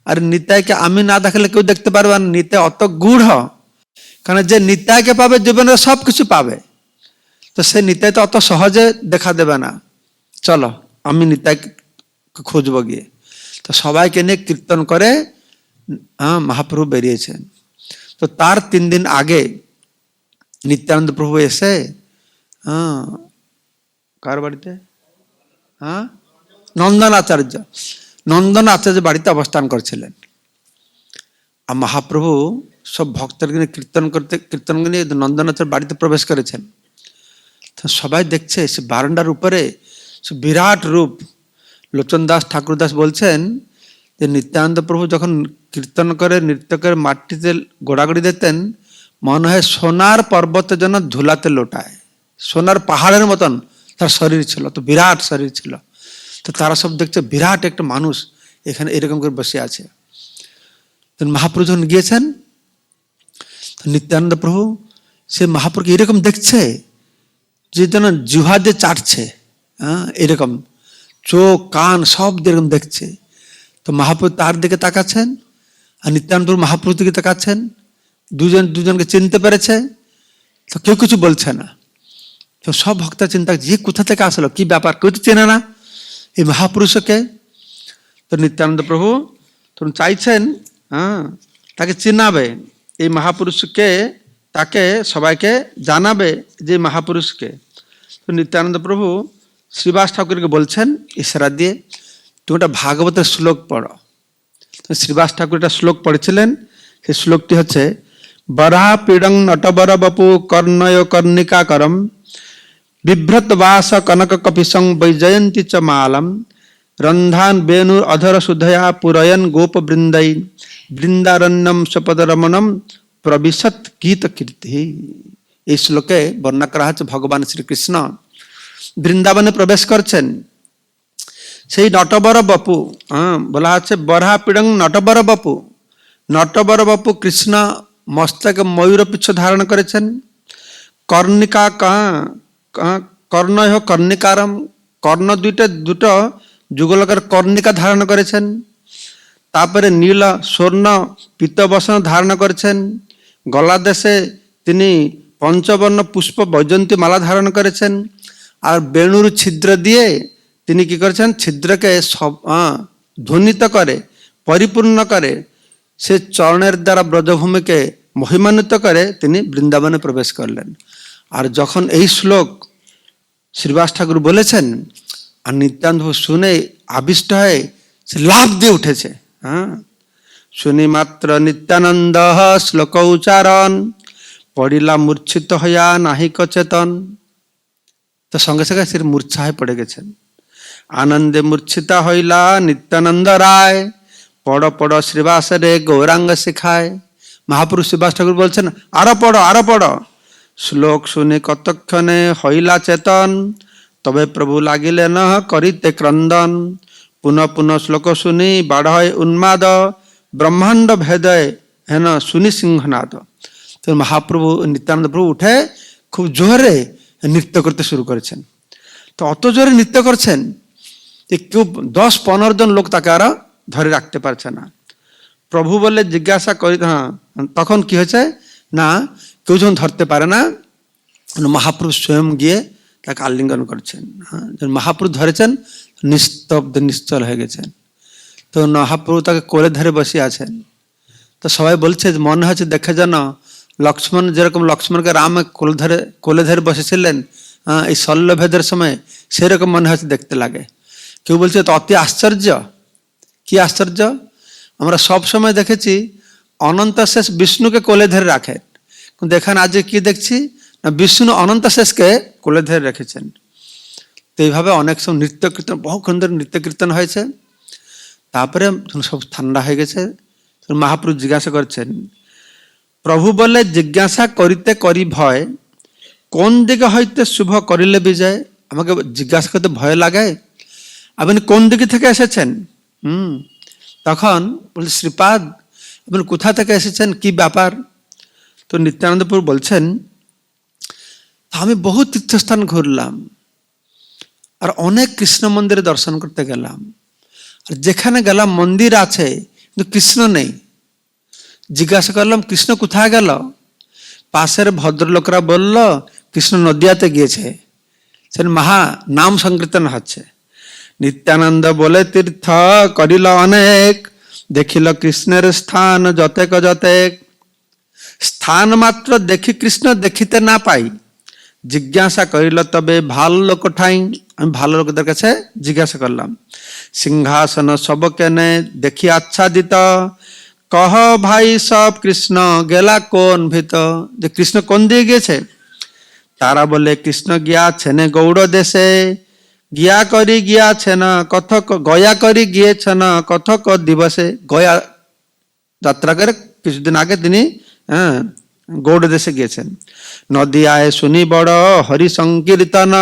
আর নিতাইকে আমি না দেখলে কেউ দেখতে পারবে না। নিতাই অত গূঢ়, কারণ যে নিতাইকে পাবে জীবনে সব কিছু পাবে, তো সে নিতাই তো অত সহজে দেখা দেবে না। চলো আমি নিতাইকে খুঁজবো গিয়ে। তো সবাইকে নিয়ে কীর্তন করে মহাপ্রভু বেরিয়েছেন। তো তার 3 দিন আগে নিত্যানন্দ প্রভু এসে কার বাড়িতে, নন্দন আচার্য বাড়িতে অবস্থান করছিলেন। আর মহাপ্রভু সব ভক্তদের কীর্তন নিয়ে নন্দনাচার্য বাড়িতে প্রবেশ করেছেন। তো সবাই দেখছে সে বারান্দার উপরে সে বিরাট রূপ। লোচন দাস ঠাকুরদাস বলছেন যে নিত্যানন্দ প্রভু যখন কীর্তন করে নৃত্য করে মাটিতে গোড়াগড়ি দিতেন, মনে হয় সোনার পর্বতে যেন ধুলাতে লোটায়, সোনার পাহাড়ের মতন তার শরীর ছিল, তো বিরাট শরীর ছিল। তো তারা সব দেখছে বিরাট একটা মানুষ এখানে এরকম করে বসে আছে। তো মহাপ্রভু যখন গিয়েছেন, তো নিত্যানন্দ প্রভু সে মহাপ্রভুকে এরকম দেখছে যে যেন জিহ্বা দিয়ে চাটছে, এরকম চোখ কান সব এরকম দেখছে। তো মহাপ্রভু তার দিকে তাকাচ্ছেন, আর নিত্যানন্দ প্রভু মহাপ্রভুর দিকে তাকাচ্ছেন। দুজনকে চিনতে পেরেছে, তো কেউ কিছু বলছে না। তো সব ভক্ত চিন্তা যে কোথা থেকে আসলো, কি ব্যাপার, কেউ তো চেনে না এই মহাপুরুষকে। তো নিত্যানন্দ প্রভু তখন চাইছেন তাকে চিনাবে, এই মহাপুরুষকে, তাকে সবাইকে জানাবে যে মহাপুরুষকে। তো নিত্যানন্দ প্রভু শ্রীবাস ঠাকুরকে বলছেন ইশারা দিয়ে, তুমি একটা ভাগবতের শ্লোক পড়ো। তো শ্রীবাস ঠাকুর একটা শ্লোক পড়েছিলেন, সেই শ্লোকটি হচ্ছে বরাহ পীড়ং নটবর বপু কর্ণয় কর্ণিকা করম বিভ্রত বাস কনক কপিসং বৈজয়ন্তী চ মালম রন্ধান বেণুর অধর সুধয়া পুরয়ন গোপ বৃন্দাই বৃন্দারণ্যম সপদরমণম প্রবিশত গীত কীর্তি। এই শ্লোকে বর্ণনা করা হচ্ছে ভগবান শ্রীকৃষ্ণ বৃন্দাবনে প্রবেশ করছেন। সেই নটবর বপু, বলা হচ্ছে বরাহ পীড়ং নটবর বপু, নটবর বপু কৃষ্ণ মস্তকে ময়ূর পিচ্ছ ধারণ করেছেন। কর্ণিকা কর্ণয় কর্ণিকারম, কর্ণ দুটো যুগলকের কর্ণিকা ধারণ করেছেন। তারপরে নীল স্বর্ণ পীতবসন ধারণ করেছেন। গলা দেশে তিনি পঞ্চবর্ণ পুষ্প বৈজন্তী মালা ধারণ করেছেন। আর বেণুর ছিদ্র দিয়ে তিনি কি করেছেন, ছিদ্রকে ধ্বনিত করে পরিপূর্ণ করে সে চরণের দ্বারা ব্রজভূমিকে মহিমান্বিত করে তিনি বৃন্দাবনে প্রবেশ করলেন। আর যখন এই শ্লোক শ্রীবাস ঠাকুর বলেছেন, আর নিত্যানন্দ শুনে আবিষ্ট হয়ে সে লাফ দিয়ে উঠেছে। শুনি মাত্র নিত্যানন্দ শ্লোক উচ্চারণ পড়িলা মূর্ছিত হইয়া নাহিক চেতন। তো সঙ্গে সঙ্গে সে মূর্ছা হয়ে পড়ে গেছেন। আনন্দে মূর্ছিতা হইলা নিত্যানন্দ রায়, পড় পড় শ্রীবাস রে গৌরাঙ্গ শিখায়। মহাপুরুষ শ্রীবাস ঠাকুর বলছেন আরো পড়ো আরো পড়ো। শ্লোক শুনে কতক্ষণে হইলা চেতন, তবে প্রভু লাগিলেন করিতে ক্রন্দন। পুনঃ পুনঃ শ্লোক শুনি বাড় হয় উন্মাদ, ব্রহ্মাণ্ড ভেদয় হেন শুনি সিংহনাদ। তো মহাপ্রভু নিত্যানন্দ প্রভু উঠে খুব জোরে নৃত্য করতে শুরু করেছেন। তো অত জোরে নৃত্য করছেন যে কেউ 10-15 জন লোক তাকে আর ধরে রাখতে পারছে না। প্রভু বলে জিজ্ঞাসা করি, তখন কি হয়েছে না, কেউ যখন ধরতে পারে না, মহাপ্রভু স্বয়ং গিয়ে তাকে আলিঙ্গন করছেন। মহাপ্রভু ধরেছেন, নিস্তব্ধ নিশ্চল হয়ে গেছেন। তো মহাপ্রভু তাকে কোলে ধরে বসে আছেন। তো সবাই বলছে মনে হচ্ছে দেখে যেন লক্ষ্মণ, যেরকম লক্ষ্মণকে রাম কোলে ধরে বসেছিলেন, এই শল্যভেদের সময় সেরকম মনে হচ্ছে দেখতে লাগে। কেউ বলছে তো অতি আশ্চর্য। কি আশ্চর্য? আমরা সব সময় দেখেছি অনন্ত শেষ বিষ্ণুকে কোলে ধরে রাখেন, কিন্তু এখানে আজকে কি দেখছি না বিষ্ণু অনন্ত শেষকে কোলে ধরে রেখেছেন। তো এইভাবে অনেক সময় নৃত্য কীর্তন, বহুক্ষণ ধরে নৃত্য কীর্তন হয়েছে। তারপরে সব ঠান্ডা হয়ে গেছে, মহাপ্রভু জিজ্ঞাসা করছেন, প্রভু বলে জিজ্ঞাসা করিতে করি ভয়, কোন দিকে হইতে শুভ করিলে বিজয়। আমাকে জিজ্ঞাসা করতে ভয় লাগে, আপনি কোন দিকে থেকে এসেছেন? তখন বলছে শ্রীপাদ আপনি কোথা থেকে এসেছেন, কি ব্যাপার? তো নিত্যানন্দ প্রভু বলছেন, আমি বহু তীর্থস্থান ঘুরলাম আর অনেক কৃষ্ণ মন্দিরে দর্শন করতে গেলাম, আর যেখানে গেলাম মন্দির আছে কিন্তু কৃষ্ণ নেই। জিজ্ঞাসা করলাম কৃষ্ণ কোথায় গেল? পাশের ভদ্রলোকরা বলল কৃষ্ণ নদিয়াতে গিয়েছে, সে মহা নাম সংকীর্তন হচ্ছে। নিত্যানন্দ বলে তীর্থ করিল অনেক, দেখিল কৃষ্ণের স্থান যতেক যতেক। স্থান মাত্র দেখি কৃষ্ণ দেখিতে না পাই, জিজ্ঞাসা করিল তবে ভাল লোক ঠাই। আমি ভালো লোকদের কাছে জিজ্ঞাসা করলাম, সিংহাসন সব কেনে দেখি আচ্ছাদিত, কহ ভাই সব কৃষ্ণ গেলা কোন ভিতর। যে কৃষ্ণ কোন দিয়ে গিয়েছে? তারা বলে কৃষ্ণ গিয়াছেন গৌড় দেশে, গিয়া করি গিয়াছেন কথক, গয়া করি গিয়েছেন কথক দিবসে। গয়া যাত্রা করে কিছুদিন আগে তিনি গৌড় দেশে গিয়েছেন। নদিয়ায় শুনি বড় হরি সংকীর্তন,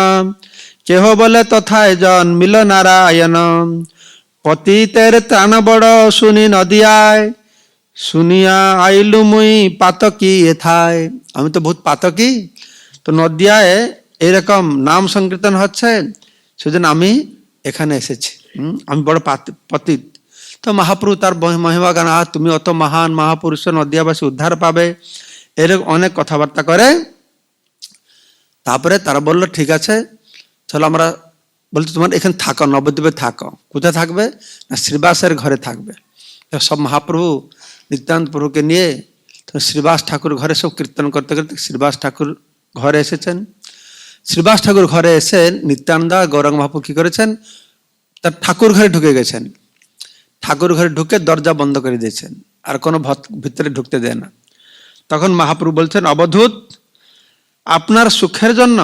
কেহ বলে তথায় জন্মিল নারায়ণ। পতিতের ত্রাণ বড় শুনি নদিয়ায়, শুনিয়া আইলু মুই পাতকি এথায়। আমি তো বহুত পাতকি, তো নদিয়ায় এরকম নাম সংকীর্তন হচ্ছে, সেজন্য আমি এখানে এসেছি। আমি বড় পতিত। তো মহাপ্রভু তার মহিমা গান, তুমি অত মহান মহাপুরুষ, নদিয়াবাসী উদ্ধার পাবে, এরকম অনেক কথাবার্তা করে। তারপরে তারা বললো ঠিক আছে চলো আমরা, বলতে তোমার এখানে থাকো, নবদ্বীপে থাকো। কোথায় থাকবে? না শ্রীবাসের ঘরে থাকবে। সব মহাপ্রভু নিত্যানন্দ প্রভুকে নিয়ে শ্রীবাস ঠাকুর ঘরে সব কীর্তন করতে করতে শ্রীবাস ঠাকুর ঘরে এসেছেন। শ্রীবাস ঠাকুর ঘরে এসে নিত্যানন্দ গৌরাঙ্গ মহাপ্রভু কি করেছেন, তার ঠাকুর ঘরে ঢুকে গেছেন। ঠাকুর ঘরে ঢুকে দরজা বন্ধ করে দিয়েছেন, আর কোনো ভিতরে ঢুকতে দেয় না। তখন মহাপ্রভু বলছেন, অবধূত আপনার সুখের জন্য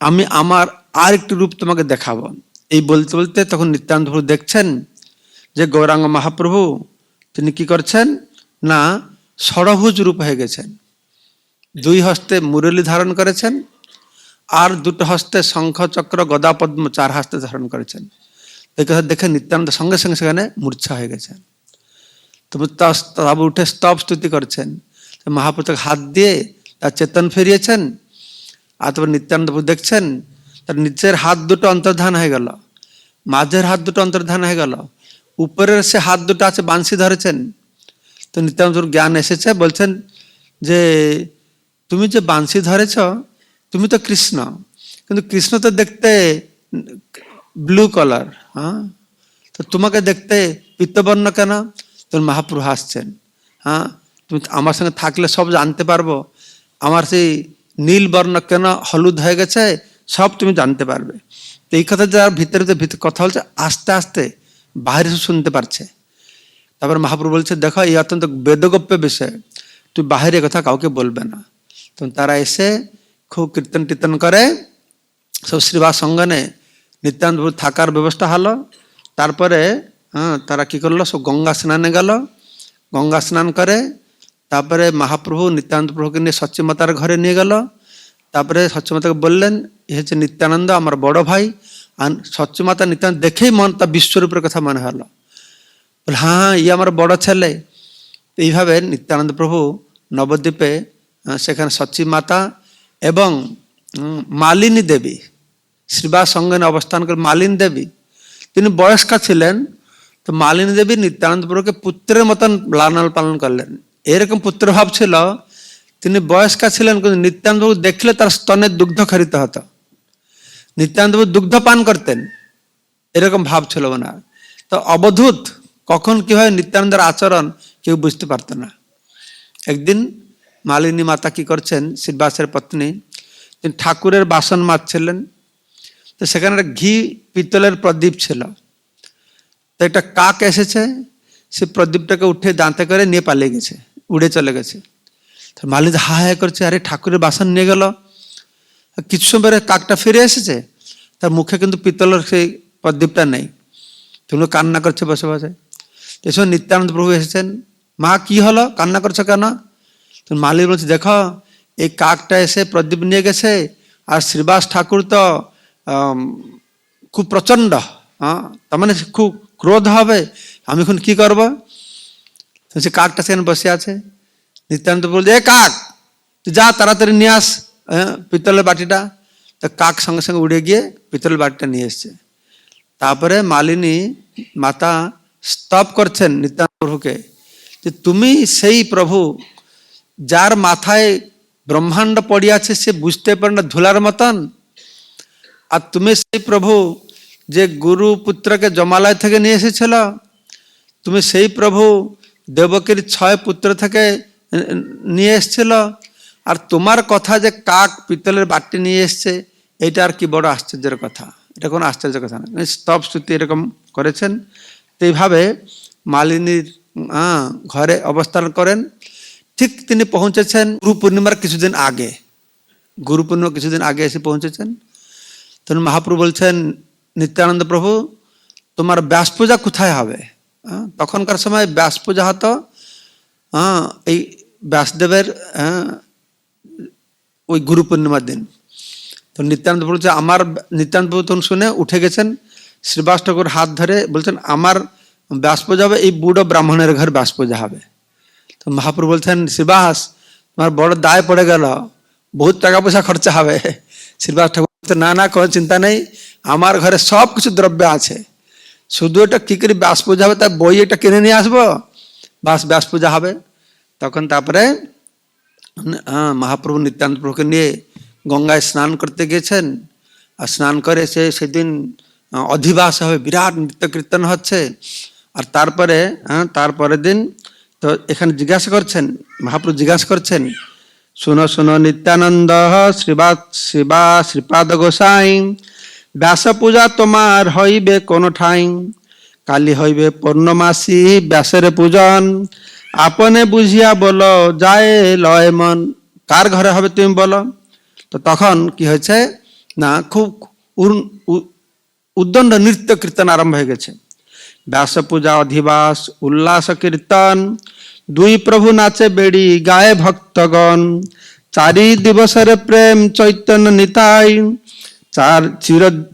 আমি আমার আর একটি রূপ তোমাকে দেখাবো। এই বলতে বলতে তখন নিত্যানন্দ প্রভু দেখছেন যে গৌরাঙ্গ মহাপ্রভু তিনি কি করছেন না ষড়ভুজ রূপ হয়ে গেছেন। দুই হস্তে মুরলী ধারণ করেছেন, আর দুটো হস্তে শঙ্খ চক্র গদা পদ্ম চার হস্তে ধারণ করেছেন। এই কথা দেখে নিত্যানন্দ সঙ্গে সঙ্গে সেখানে মূর্ছা হয়ে গেছেন। তবু উঠে স্তব স্তুতি করছেন, মহাপ্রভু হাত দিয়ে তার চেতন ফিরিয়েছেন। আর তারপর নিত্যানন্দ প্রভু দেখছেন তার নিচের হাত দুটো অন্তর্ধান হয়ে গেল, মাঝের হাত দুটো অন্তর্ধান হয়ে গেল, উপরের সে হাত দুটো আছে বাঁশি ধরেছেন। তো নিত্যানন্দ জ্ঞান এসেছে, বলছেন যে তুমি যে বাঁশি ধরেছ তুমি তো কৃষ্ণ, কিন্তু কৃষ্ণ তো দেখতে ব্লু কালার, তো তোমাকে দেখতে পিত্তবর্ণ কেন? তোর মহাপ্রভু হাসছেন, তুমি আমার সঙ্গে থাকলে সব জানতে পারবো, আমার সেই নীল বর্ণ কেন হলুদ হয়ে গেছে সব তুমি জানতে পারবে। তো এই কথা যারা ভিতরে কথা বলছে আস্তে আস্তে বাইরে শুনতে পারছে। তারপর মহাপ্রভু বলছে, দেখো এই অত্যন্ত বেদগোপ্য বিষয়, তুই বাহিরে কথা কাউকে বলবে না। তো তারা এসে খুব কীর্তন টীর্তন করে, সব শ্রীবাস সঙ্গনে নিত্যানন্দ প্রভু থাকার ব্যবস্থা হলো। তারপরে তারা কি করলো, সব গঙ্গা স্নানে গেল। গঙ্গা স্নান করে তারপরে মহাপ্রভু নিত্যানন্দ প্রভুকে নিয়ে সচ্চিমাতার ঘরে নিয়ে গেল। তারপরে সচ্চিমাতাকে বললেন, এ হচ্ছে নিত্যানন্দ আমার বড় ভাই। আর সচ্চিমাতা নিত্যানন্দ দেখেই মন তার বিশ্বরূপের কথা মনে হলো, বলে হ্যাঁ ই আমার বড় ছেলে। এইভাবে নিত্যানন্দ প্রভু নবদ্বীপে সেখানে সচ্চিমাতা এবং মালিনী দেবী শ্রীবাস সঙ্গনে অবস্থান করে। মালিনী দেবী তিনি বয়স্কা ছিলেন, তো মালিনী দেবী নিত্যানন্দ প্রভুকে পুত্রের মতন লালন পালন করলেন। এরকম পুত্রভাব ছিল, তিনি বয়স্কা ছিলেন কিন্তু নিত্যানন্দ প্রভু দেখলে তার স্তনের দুগ্ধ খরিত হতো, নিত্যানন্দ প্রভু দুগ্ধ পান করতেন, এরকম ভাব ছিল ওনার। তো অবধূত কখন কি হয় নিত্যানন্দের আচরণ কেউ বুঝতে পারত না। একদিন মালিনী মাতা কি করছেন, শ্রীবাসের পত্নী, তিনি ঠাকুরের বাসন মাজছিলেন। তো সেখানে একটা ঘি পিতলের প্রদীপ ছিল। তো একটা কাক এসেছে, সে প্রদীপটাকে উঠে দাঁতে করে নিয়ে পালিয়ে গেছে, উড়ে চলে গেছে। তো মালিক হা হা করছে, আরে ঠাকুরের বাসন নিয়ে গেল। কিছু সময় পরে কাকটা ফিরে এসেছে, তার মুখে কিন্তু পিতলের সেই প্রদীপটা নেই। তুমি কান্না করছে বসে বসে। এসব নিত্যানন্দ প্রভু এসেছেন, মা কি হলো, কান্না করছো কেন? তো মালিক বলছে, দেখো এই কাকটা এসে প্রদীপ নিয়ে গেছে, আর শ্রীবাস ঠাকুর তো খুব প্রচন্ড, হ্যাঁ, তার মানে খুব ক্রোধ হবে, আমি এখন কি করবো? তো সে কাকটা সেখানে বসে আছে। নিত্যানন্দ বলছে, এ কাক, তুই যা তাড়াতাড়ি নিয়ে আস পিতলের বাটিটা। তো কাক সঙ্গে সঙ্গে উড়ে গিয়ে পিতলের বাটিটা নিয়ে এসছে। তারপরে মালিনী মাতা স্তব করছেন নিত্যানন্দ প্রভুকে, যে তুমি সেই প্রভু যার মাথায় ব্রহ্মাণ্ড পড়িয়াছে, সে বুঝতে পারে না ধুলার মতন, আর তুমি সেই প্রভু যে গুরু পুত্রকে জমালয় থেকে নিয়ে এসেছিল, তুমি সেই প্রভু দেবকীর 6 পুত্র থেকে নিয়ে এসেছিল, আর তোমার কথা যে কাক পিতলের বাটি নিয়ে এসছে, এটা আর কি বড় আশ্চর্যের কথা? এটা কোনো আশ্চর্যের কথা না। স্তব স্তুতি এরকম করেছেন। তো এইভাবে মালিনীর ঘরে অবস্থান করেন। ঠিক তিনি পৌঁছেছেন গুরু পূর্ণিমার কিছুদিন আগে, গুরু পূর্ণিমা কিছুদিন আগে এসে পৌঁছেছেন। তখন মহাপ্রভু বলছেন, নিত্যানন্দ প্রভু, তোমার ব্যাস পূজা কোথায় হবে? তখনকার সময় ব্যাস পূজা হতো এই ব্যাসদেবের ওই গুরু পূর্ণিমার দিন। তো নিত্যানন্দ বলছে, আমার নিত্যানন্দ প্রভু তখন শুনে উঠে গেছেন, শ্রীবাস ঠাকুর হাত ধরে বলছেন, আমার ব্যাস পূজা হবে এই বুড়ো ব্রাহ্মণের ঘর ব্যাস পূজা হবে। তো মহাপ্রভু বলছেন, শ্রীবাস তোমার বড় দায় পড়ে গেল, বহুত টাকা পয়সা খরচা হবে। শ্রীবাস ঠাকুর বলছে, না না, কোনো চিন্তা নেই, আমার ঘরে সব কিছু দ্রব্য আছে, শুধু এটা কি করে ব্যাস পূজা হবে তার বই এটা কিনে নিয়ে আসবো, বাস ব্যাস পূজা হবে। তখন তারপরে মহাপ্রভু নিত্যানন্দ প্রভুকে নিয়ে গঙ্গায় স্নান করতে গেছেন। আর স্নান করে সেদিন অধিবাস হবে, বিরাট নৃত্য কীর্তন হচ্ছে। আর তারপরে তারপরের দিন তো এখানে জিজ্ঞাসা করছেন, মহাপ্রভু জিজ্ঞাসা করছেন, শুনো শুনো নিত্যানন্দ শ্রীপাদ গোসাই, ব্যাস পূজা তোমার হইবে কোন ঠাই, কালি হইবে পূর্ণমাসী ব্যাসের পূজন, আপনে বুঝিয়া বলো যায় লয় মন। কার ঘরে হবে তুমি বলো? তো তখন কি হয়েছে না, খুব উদ্দণ্ড নৃত্য কীর্তন আরম্ভ হয়ে গেছে। ব্যাস পূজা অধিবাস উল্লাস কীর্তন, দুই প্রভু নাচে বেড়ি গায়ে ভক্তগণ, 4 দিবসের প্রেম চৈতন্য নিতাই,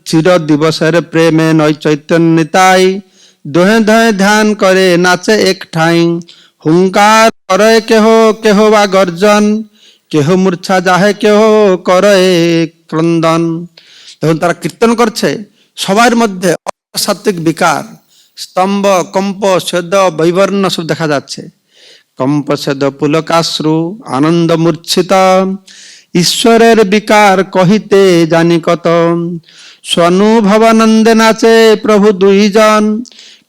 চির দিবসের প্রেমে নয় চৈতন্য নিতাই, দোহে দোহে ধ্যান করে নাচে এক ঠাই, হুঙ্কার করে কেহ কেহ বা গর্জন, কেহ মূর্ছা যাহে কেহ করে ক্রন্দন। তখন তারা কীর্তন করছে, সবার মধ্যে সাত্ত্বিক বিকার, স্তম্ভ কম্প স্বেদ বৈবর্ণ সব দেখা যাচ্ছে। কম্প স্বেদ পুলকাশ্রু আনন্দ মূর্ছিত, ঈশ্বরের বিকার কহিতে জানি কত, স্বনুভবানন্দে নাচে প্রভু 2 জন,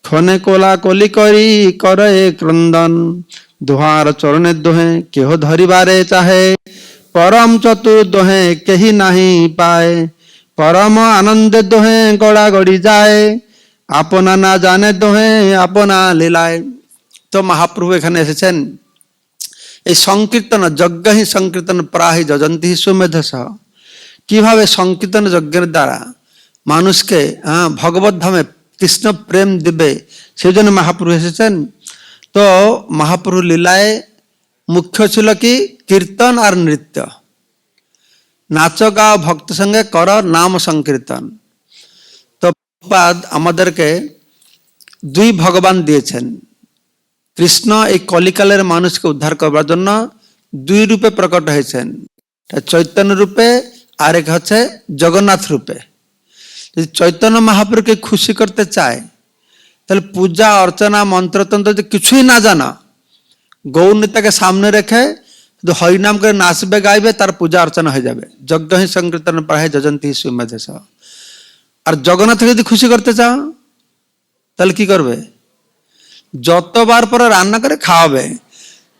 ক্ষণে কোলা কলি করি করে ক্রন্দন, দুহার চরণে দোহে কেহ ধরিবারে চাহে, পরম চতুর দোহে কেহি নাহি পায়, পরম আনন্দে দোহে গড়া গড়ি যায়, আপনা না জানে দোহে আপনা লীলায়। তো মহাপ্রভু এখানে এসেছেন এই সংকীর্তন যজ্ঞ সংকীর্তন প্রাহি যজন্তি সুমেধস, কিভাবে সংকীর্তন যজ্ঞের দ্বারা মানুষকে ভগবত ধামে কৃষ্ণ প্রেম দেবে, সেই জন্য মহাপ্রভু এসেছেন। তো মহাপ্রভু লীলায় মুখ্য ছিল কি কীর্তন আর নৃত্য। নাচ গাও ভক্ত সঙ্গে কর নাম সংকীর্তন। তো আমাদেরকে 2 ভগবান দিয়েছেন। কৃষ্ণ এই কলিকালের মানুষকে উদ্ধার করবার জন্য 2 রূপে প্রকট হয়েছেন, চৈতন্য রূপে আর এক হচ্ছে জগন্নাথ রূপে। যদি চৈতন্য মহাপ্রভুকে খুশি করতে চায়, তাহলে পূজা অর্চনা মন্ত্রতন্ত্র যদি কিছুই না জানা, গৌরনীতাকে সামনে রেখে শুধু হরিনাম করে নাচবে গাইবে, তার পূজা অর্চনা হয়ে যাবে। যজ্ঞ হি সংকীর্তন প্রাহে যজন্তি সুমেধস। আর জগন্নাথকে যদি খুশি করতে চাও, তাহলে কি করবে? যতবার পরে রান্না করে খাওয়াবে,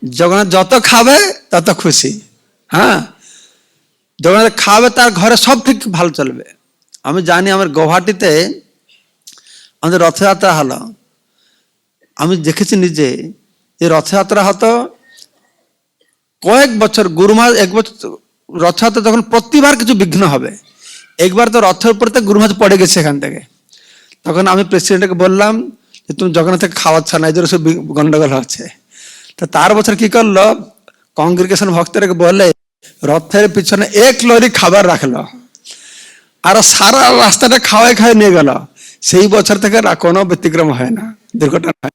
জগন্নাথ যত খাবে তত খুশি। হ্যাঁ, যখন খাওয়াবে তার ঘরে সব ঠিক ভালো চলবে। আমি জানি আমার গৌহাটিতে আমাদের রথযাত্রা হলো, আমি দেখেছি নিজে যে রথযাত্রা হতো কয়েক বছর, গুরুমাস এক বছর রথযাত্রা যখন প্রতিবার কিছু বিঘ্ন হবে, একবার তো রথের উপর থেকে গুরুমাস পড়ে গেছে এখান থেকে, তখন আমি প্রেসিডেন্টকে বললাম যে তুমি জগন্নাথ থেকে খাওয়াচ্ছ না, এই জন্য সব গন্ডগোল হচ্ছে। তো তার বছর কি করলো, কংগ্রিগেশন ভক্তকে বলে রথের পিছনে 1 লরি খাবার রাখলো আর সারা রাস্তাটা খাওয়াই খাওয়াই নিয়ে গেল। সেই বছর থেকে কোনো ব্যতিক্রম হয় না, দুর্ঘটনা হয়।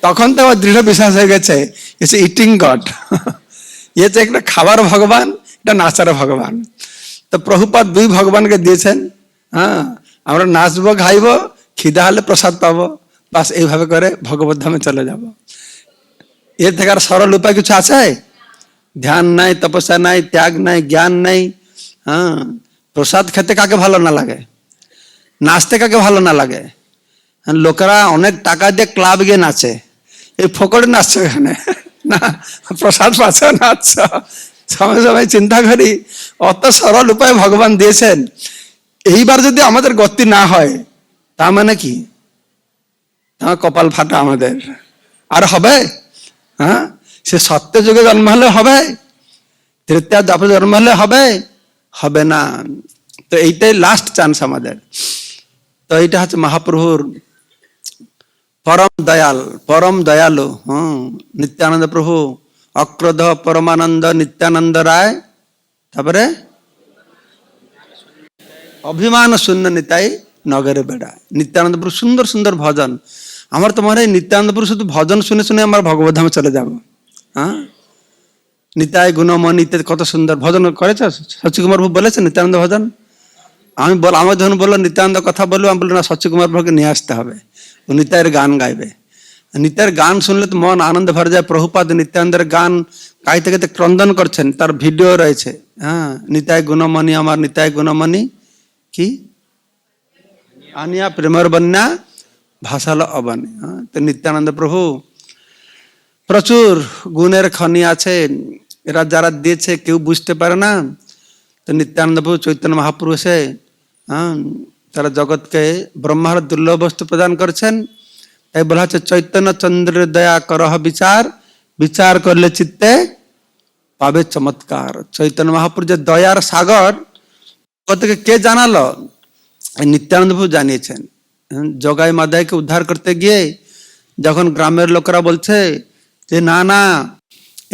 তখন তো আমার দৃঢ় বিশ্বাস হয়ে গেছে ইটিং গড, ইয়ে তো একটা খাবার ভগবান, এটা নাচার ভগবান। তো প্রভুপাদ 2 ভগবানকে দিয়েছেন। হ্যাঁ, আমরা নাচবো, খাইবো, খিদা হলে প্রসাদ পাবো, বাস এইভাবে করে ভগবত ধামে চলে যাব। এর থেকে আর সরল উপায় কিছু আছে? ধ্যান নাই, তপস্যা নাই, ত্যাগ নাই, জ্ঞান নাই। হ্যাঁ, প্রসাদ খেতে কাকে ভালো না লাগে, নাচতে কাকে ভালো না লাগে? লোকেরা অনেক টাকা দিয়ে ক্লাব গিয়ে নাচে, এই ফোকরে নাচছো এখানে না, প্রসাদ পাচ্ছ, নাচছ। সময় সময় চিন্তা করি অত সরল উপায় ভগবান দিয়েছেন, এইবার যদি আমাদের গতি না হয় তা মানে কি? কপাল ফাটা আমাদের। আর হবে? হ্যাঁ, সে সত্য যুগে জন্ম হলে হবে, তৃতীয় দ্বাপরে জন্ম হলে হবে? হবে না। তো এইটাই লাস্ট চান্স আমাদের। তো এইটা হচ্ছে মহাপ্রভুর পরম দয়াল, পরম দয়ালু। নিত্যানন্দ প্রভু, অক্রোধ পরমানন্দ নিত্যানন্দ রায়, তারপরে অভিমান শূন্য নিতাই নগরে বেড়া। নিত্যানন্দ প্রভু সুন্দর সুন্দর ভজন। আমার তো মনে হয় নিত্যানন্দ প্রভু শুধু ভজন শুনে শুনে আমার ভগবত ধামে চলে যাব। হ্যাঁ, নিতাই গুণমণি ইত্যাদি কত সুন্দর ভজন করেছ। সচিকুমার প্রভু বলেছেন নিত্যানন্দ ভজন। আমার যখন বললো নিত্যানন্দ কথা বলবো, আমি বললাম না, সচিকুমার প্রভুকে নিয়ে আসতে হবে, ও নিতাইয়ের গান গাইবে। নিতাইয়ের গান শুনলে তো মন আনন্দ ভরে যায়। প্রভুপাদ নিত্যানন্দের গান গাইতে গাইতে ক্রন্দন করছেন, তার ভিডিও রয়েছে। হ্যাঁ, নিতাই গুণমণি আমার নিতাই গুণমণি কি আনিয়া প্রেমের বন্যা ভাসালো অবানে। হ্যাঁ, তো নিত্যানন্দ প্রভু প্রচুর গুণের খনি আছে, এরা যারা দিয়েছে কেউ বুঝতে পারে না। তো নিত্যানন্দ প্রভু চৈতন্য মহাপ্রভু এসে তারা জগৎকে ব্রহ্মার দুর্লভ বস্তু প্রদান করছেন। তাই বলা হচ্ছে চৈতন্য চন্দ্র দয়া করহ বিচার, বিচার করলে চিত্তে পাবে চমৎকার। চৈতন্য মহাপ্রভু যে দয়ার সাগর, জগৎকে কে জানালো? নিত্যানন্দ প্রভু জানিয়েছেন। জগাই মাদাইকে উদ্ধার করতে গিয়ে যখন গ্রামের লোকেরা বলছে যে না না,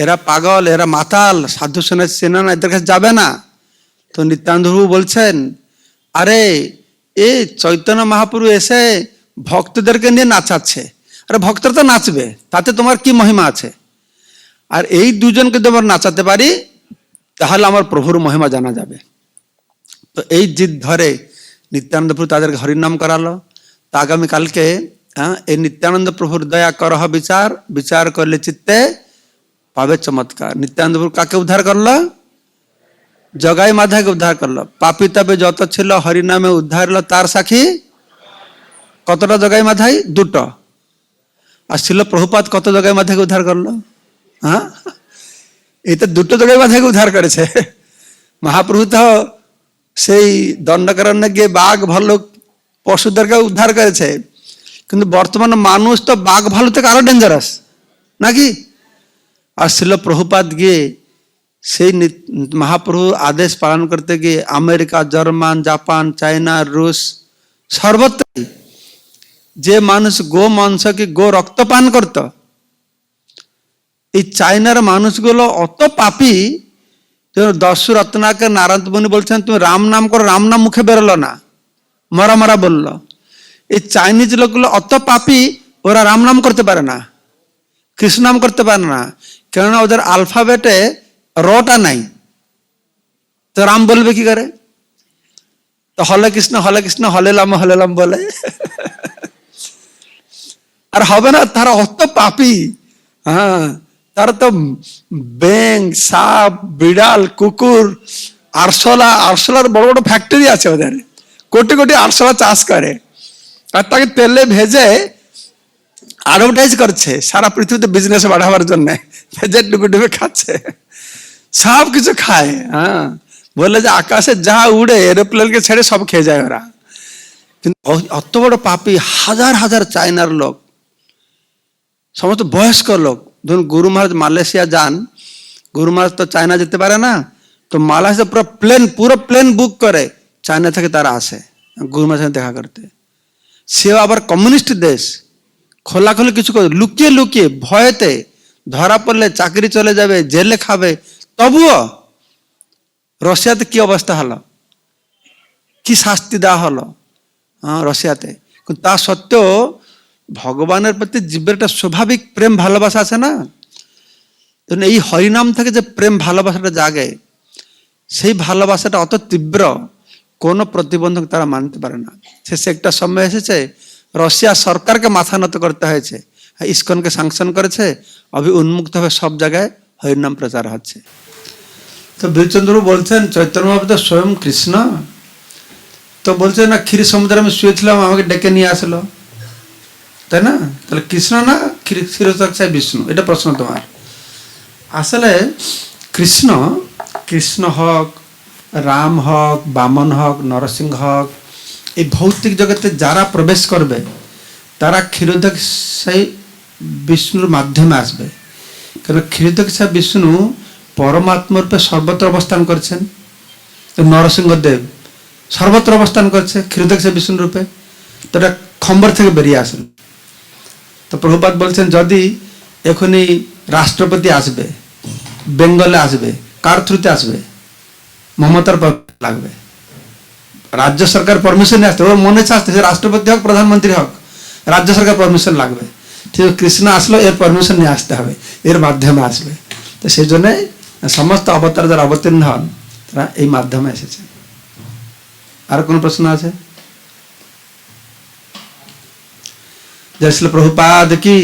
এরা পাগল, এরা মাতাল, সাধু সন্ন্যাসী না, এদের কাছে যাবে না, তো নিত্যানন্দ প্রভু বলছেন আরে এ চৈতন্য মহাপ্রভু এসে ভক্তদেরকে নিয়ে নাচাচ্ছে, আরে ভক্তরা তো নাচবে, তাতে তোমার কি মহিমা আছে? আর এই দুজনকে যদি আমরা নাচাতে পারি তাহলে আমার প্রভুর মহিমা জানা যাবে। তো এই জিদ ধরে নিত্যানন্দ প্রভু তাদেরকে হরিনাম করালো। তা আগামীকালকে এই নিত্যানন্দ প্রভুর দয়া করহ বিচার, বিচার করলে চিত্তে পাবে চমৎকার। নিত্যানন্দ প্রভু কাকে উদ্ধার করলো? জগাই মাধাকে উদ্ধার করলো। পাপি তাপে যত ছিল হরিনামে উদ্ধার হলো তার সাক্ষী কতটা জগাই মাধাই? 2টো। আর ছিল প্রভুপাদ কত জগাই মাধাকে উদ্ধার করলো? হ্যাঁ, এই তো 2টো জগাই মাধাকে উদ্ধার করেছে। মহাপ্রভু তো সেই দণ্ডকারণ্যে গিয়ে বাঘ ভাল্লুক পশুদেরকে উদ্ধার করেছে, কিন্তু বর্তমানে মানুষ তো বাঘ ভাল্লুক থেকে আরো ডেঞ্জারাস নাকি? আর ছিল প্রভুপাদ গিয়ে সেই মহাপ্রভু আদেশ পালন করতে গিয়ে আমেরিকা, জার্মান, জাপান, চায়না, রুশ সর্বত্রই যে মানুষ গো মাংস কি গো রক্ত পান করত, এই চায়নার মানুষগুলো অত পাপী। দস্যু রত্নাকে নারায়ণ মুনি বলছেন তুমি রাম নাম করো, রাম নাম মুখে বেরোলো না, মরা মরা বললো। এই চাইনিজ লোকগুলো অত পাপী, ওরা রাম নাম করতে পারে না, কৃষ্ণ নাম করতে পারে না, কেননা ওদের আলফাবেটে রটা নাই, তো রাম বলবে কি করে? তো হলে কৃষ্ণ হলে লাম বলে। আর হবে না, তারা অত পাপী। হ্যাঁ, তারা তো ব্যাং, সাপ, বিড়াল, কুকুর, আরশোলার বড় বড় ফ্যাক্টরি আছে ওদের, কোটি কোটি আরশোলা চাষ করে, আর তাকে তেলে ভেজে অ্যাডভার্টাইজ করছে সারা পৃথিবীতে বিজনেস বাড়াবার জন্য, ভেজে ডুবে ডুবে খাচ্ছে, সব কিছু খায়। হ্যাঁ, বললে যে আকাশে যা উড়ে এরোপ্লেনকে ছেড়ে সব খেয়ে যায় ওরা। কিন্তু অত বড় পাপী হাজার হাজার চায়নার লোক, সমস্ত বয়স্ক লোক, ধরুন গুরু মহারাজ মালয়েশিয়া যান, গুরু মহারাজ তো চায়না যেতে পারে না, তো মালয়েশিয়া পুরো প্লেন বুক করে চায়না থেকে তারা আসে গুরু মহারাজের সাথে দেখা করতে। সেও আবার কমিউনিস্ট দেশ, খোলাখুলি কিছু করে, লুকিয়ে লুকিয়ে ভয়েতে ধরা পড়লে চাকরি চলে যাবে, জেলে খাবে, তবুও রাশিয়াতে কি অবস্থা হলো, কি শাস্তি দেওয়া হলো রাশিয়াতে। কিন্তু তা সত্ত্বেও ভগবানের প্রতি জীবের একটা স্বাভাবিক প্রেম ভালোবাসা আছে না, এই হরিনাম থেকে যে প্রেম ভালোবাসাটা জাগে, সেই ভালোবাসাটা অত তীব্র, কোনো প্রতিবন্ধক তারা মানতে পারে না। শেষে একটা সময় এসেছে রাশিয়া সরকারকে মাথা নত করতে হয়েছে, ইসকনকে স্যাংশন করেছে, অভি উন্মুক্ত হবে সব জায়গায় হরিনাম প্রচার হচ্ছে। তো বীরচন্দ্র বলছেন চৈতন্য মহাপ্রভু তো স্বয়ং কৃষ্ণ, তো বলছে না ক্ষীর সমুদ্রে আমি শুয়েছিলাম, আমাকে ডেকে নিয়ে আসলো, তাই না? তাহলে কৃষ্ণ না ক্ষীরসাগর বিষ্ণু? এটা প্রশ্ন তোমার। আসলে কৃষ্ণ, কৃষ্ণ হোক, রাম হোক, বামন হোক, নরসিংহ হোক, এই ভৌতিক জগতে যারা প্রবেশ করবে তারা ক্ষীরোদকশায়ী বিষ্ণুর মাধ্যমে আসবে। কারণ ক্ষীরোদকশায়ী বিষ্ণু পরমাত্মা রূপে সর্বত্র অবস্থান করছেন। নরসিংহদেব সর্বত্র অবস্থান করছে ক্ষীরোদকশায়ী বিষ্ণু রূপে, তো এটা খম্বর থেকে বেরিয়ে আসেন। তো প্রভুপাদ বলছেন যদি এখনই রাষ্ট্রপতি আসবে, বেঙ্গলে আসবে, কার থ্রুতে আসবে? মমতার লাগবে, রাজ্য সরকার পারমিশন আসতে, ওর মনে আসতে, রাষ্ট্রপতি হোক প্রধানমন্ত্রী হোক, রাজ্য সরকার পারমিশন লাগবে। ঠিক কৃষ্ণ আসলো, এর পারমিশন নিয়ে আসতে হবে, এর মাধ্যমে আসবে। তো সেই জন্য সমস্ত অবতার যারা অবতীর্ণ হন তারা এই মাধ্যমে এসেছে। আর কোন প্রশ্ন আছে? জয় শ্রী প্রভুপাদ কি।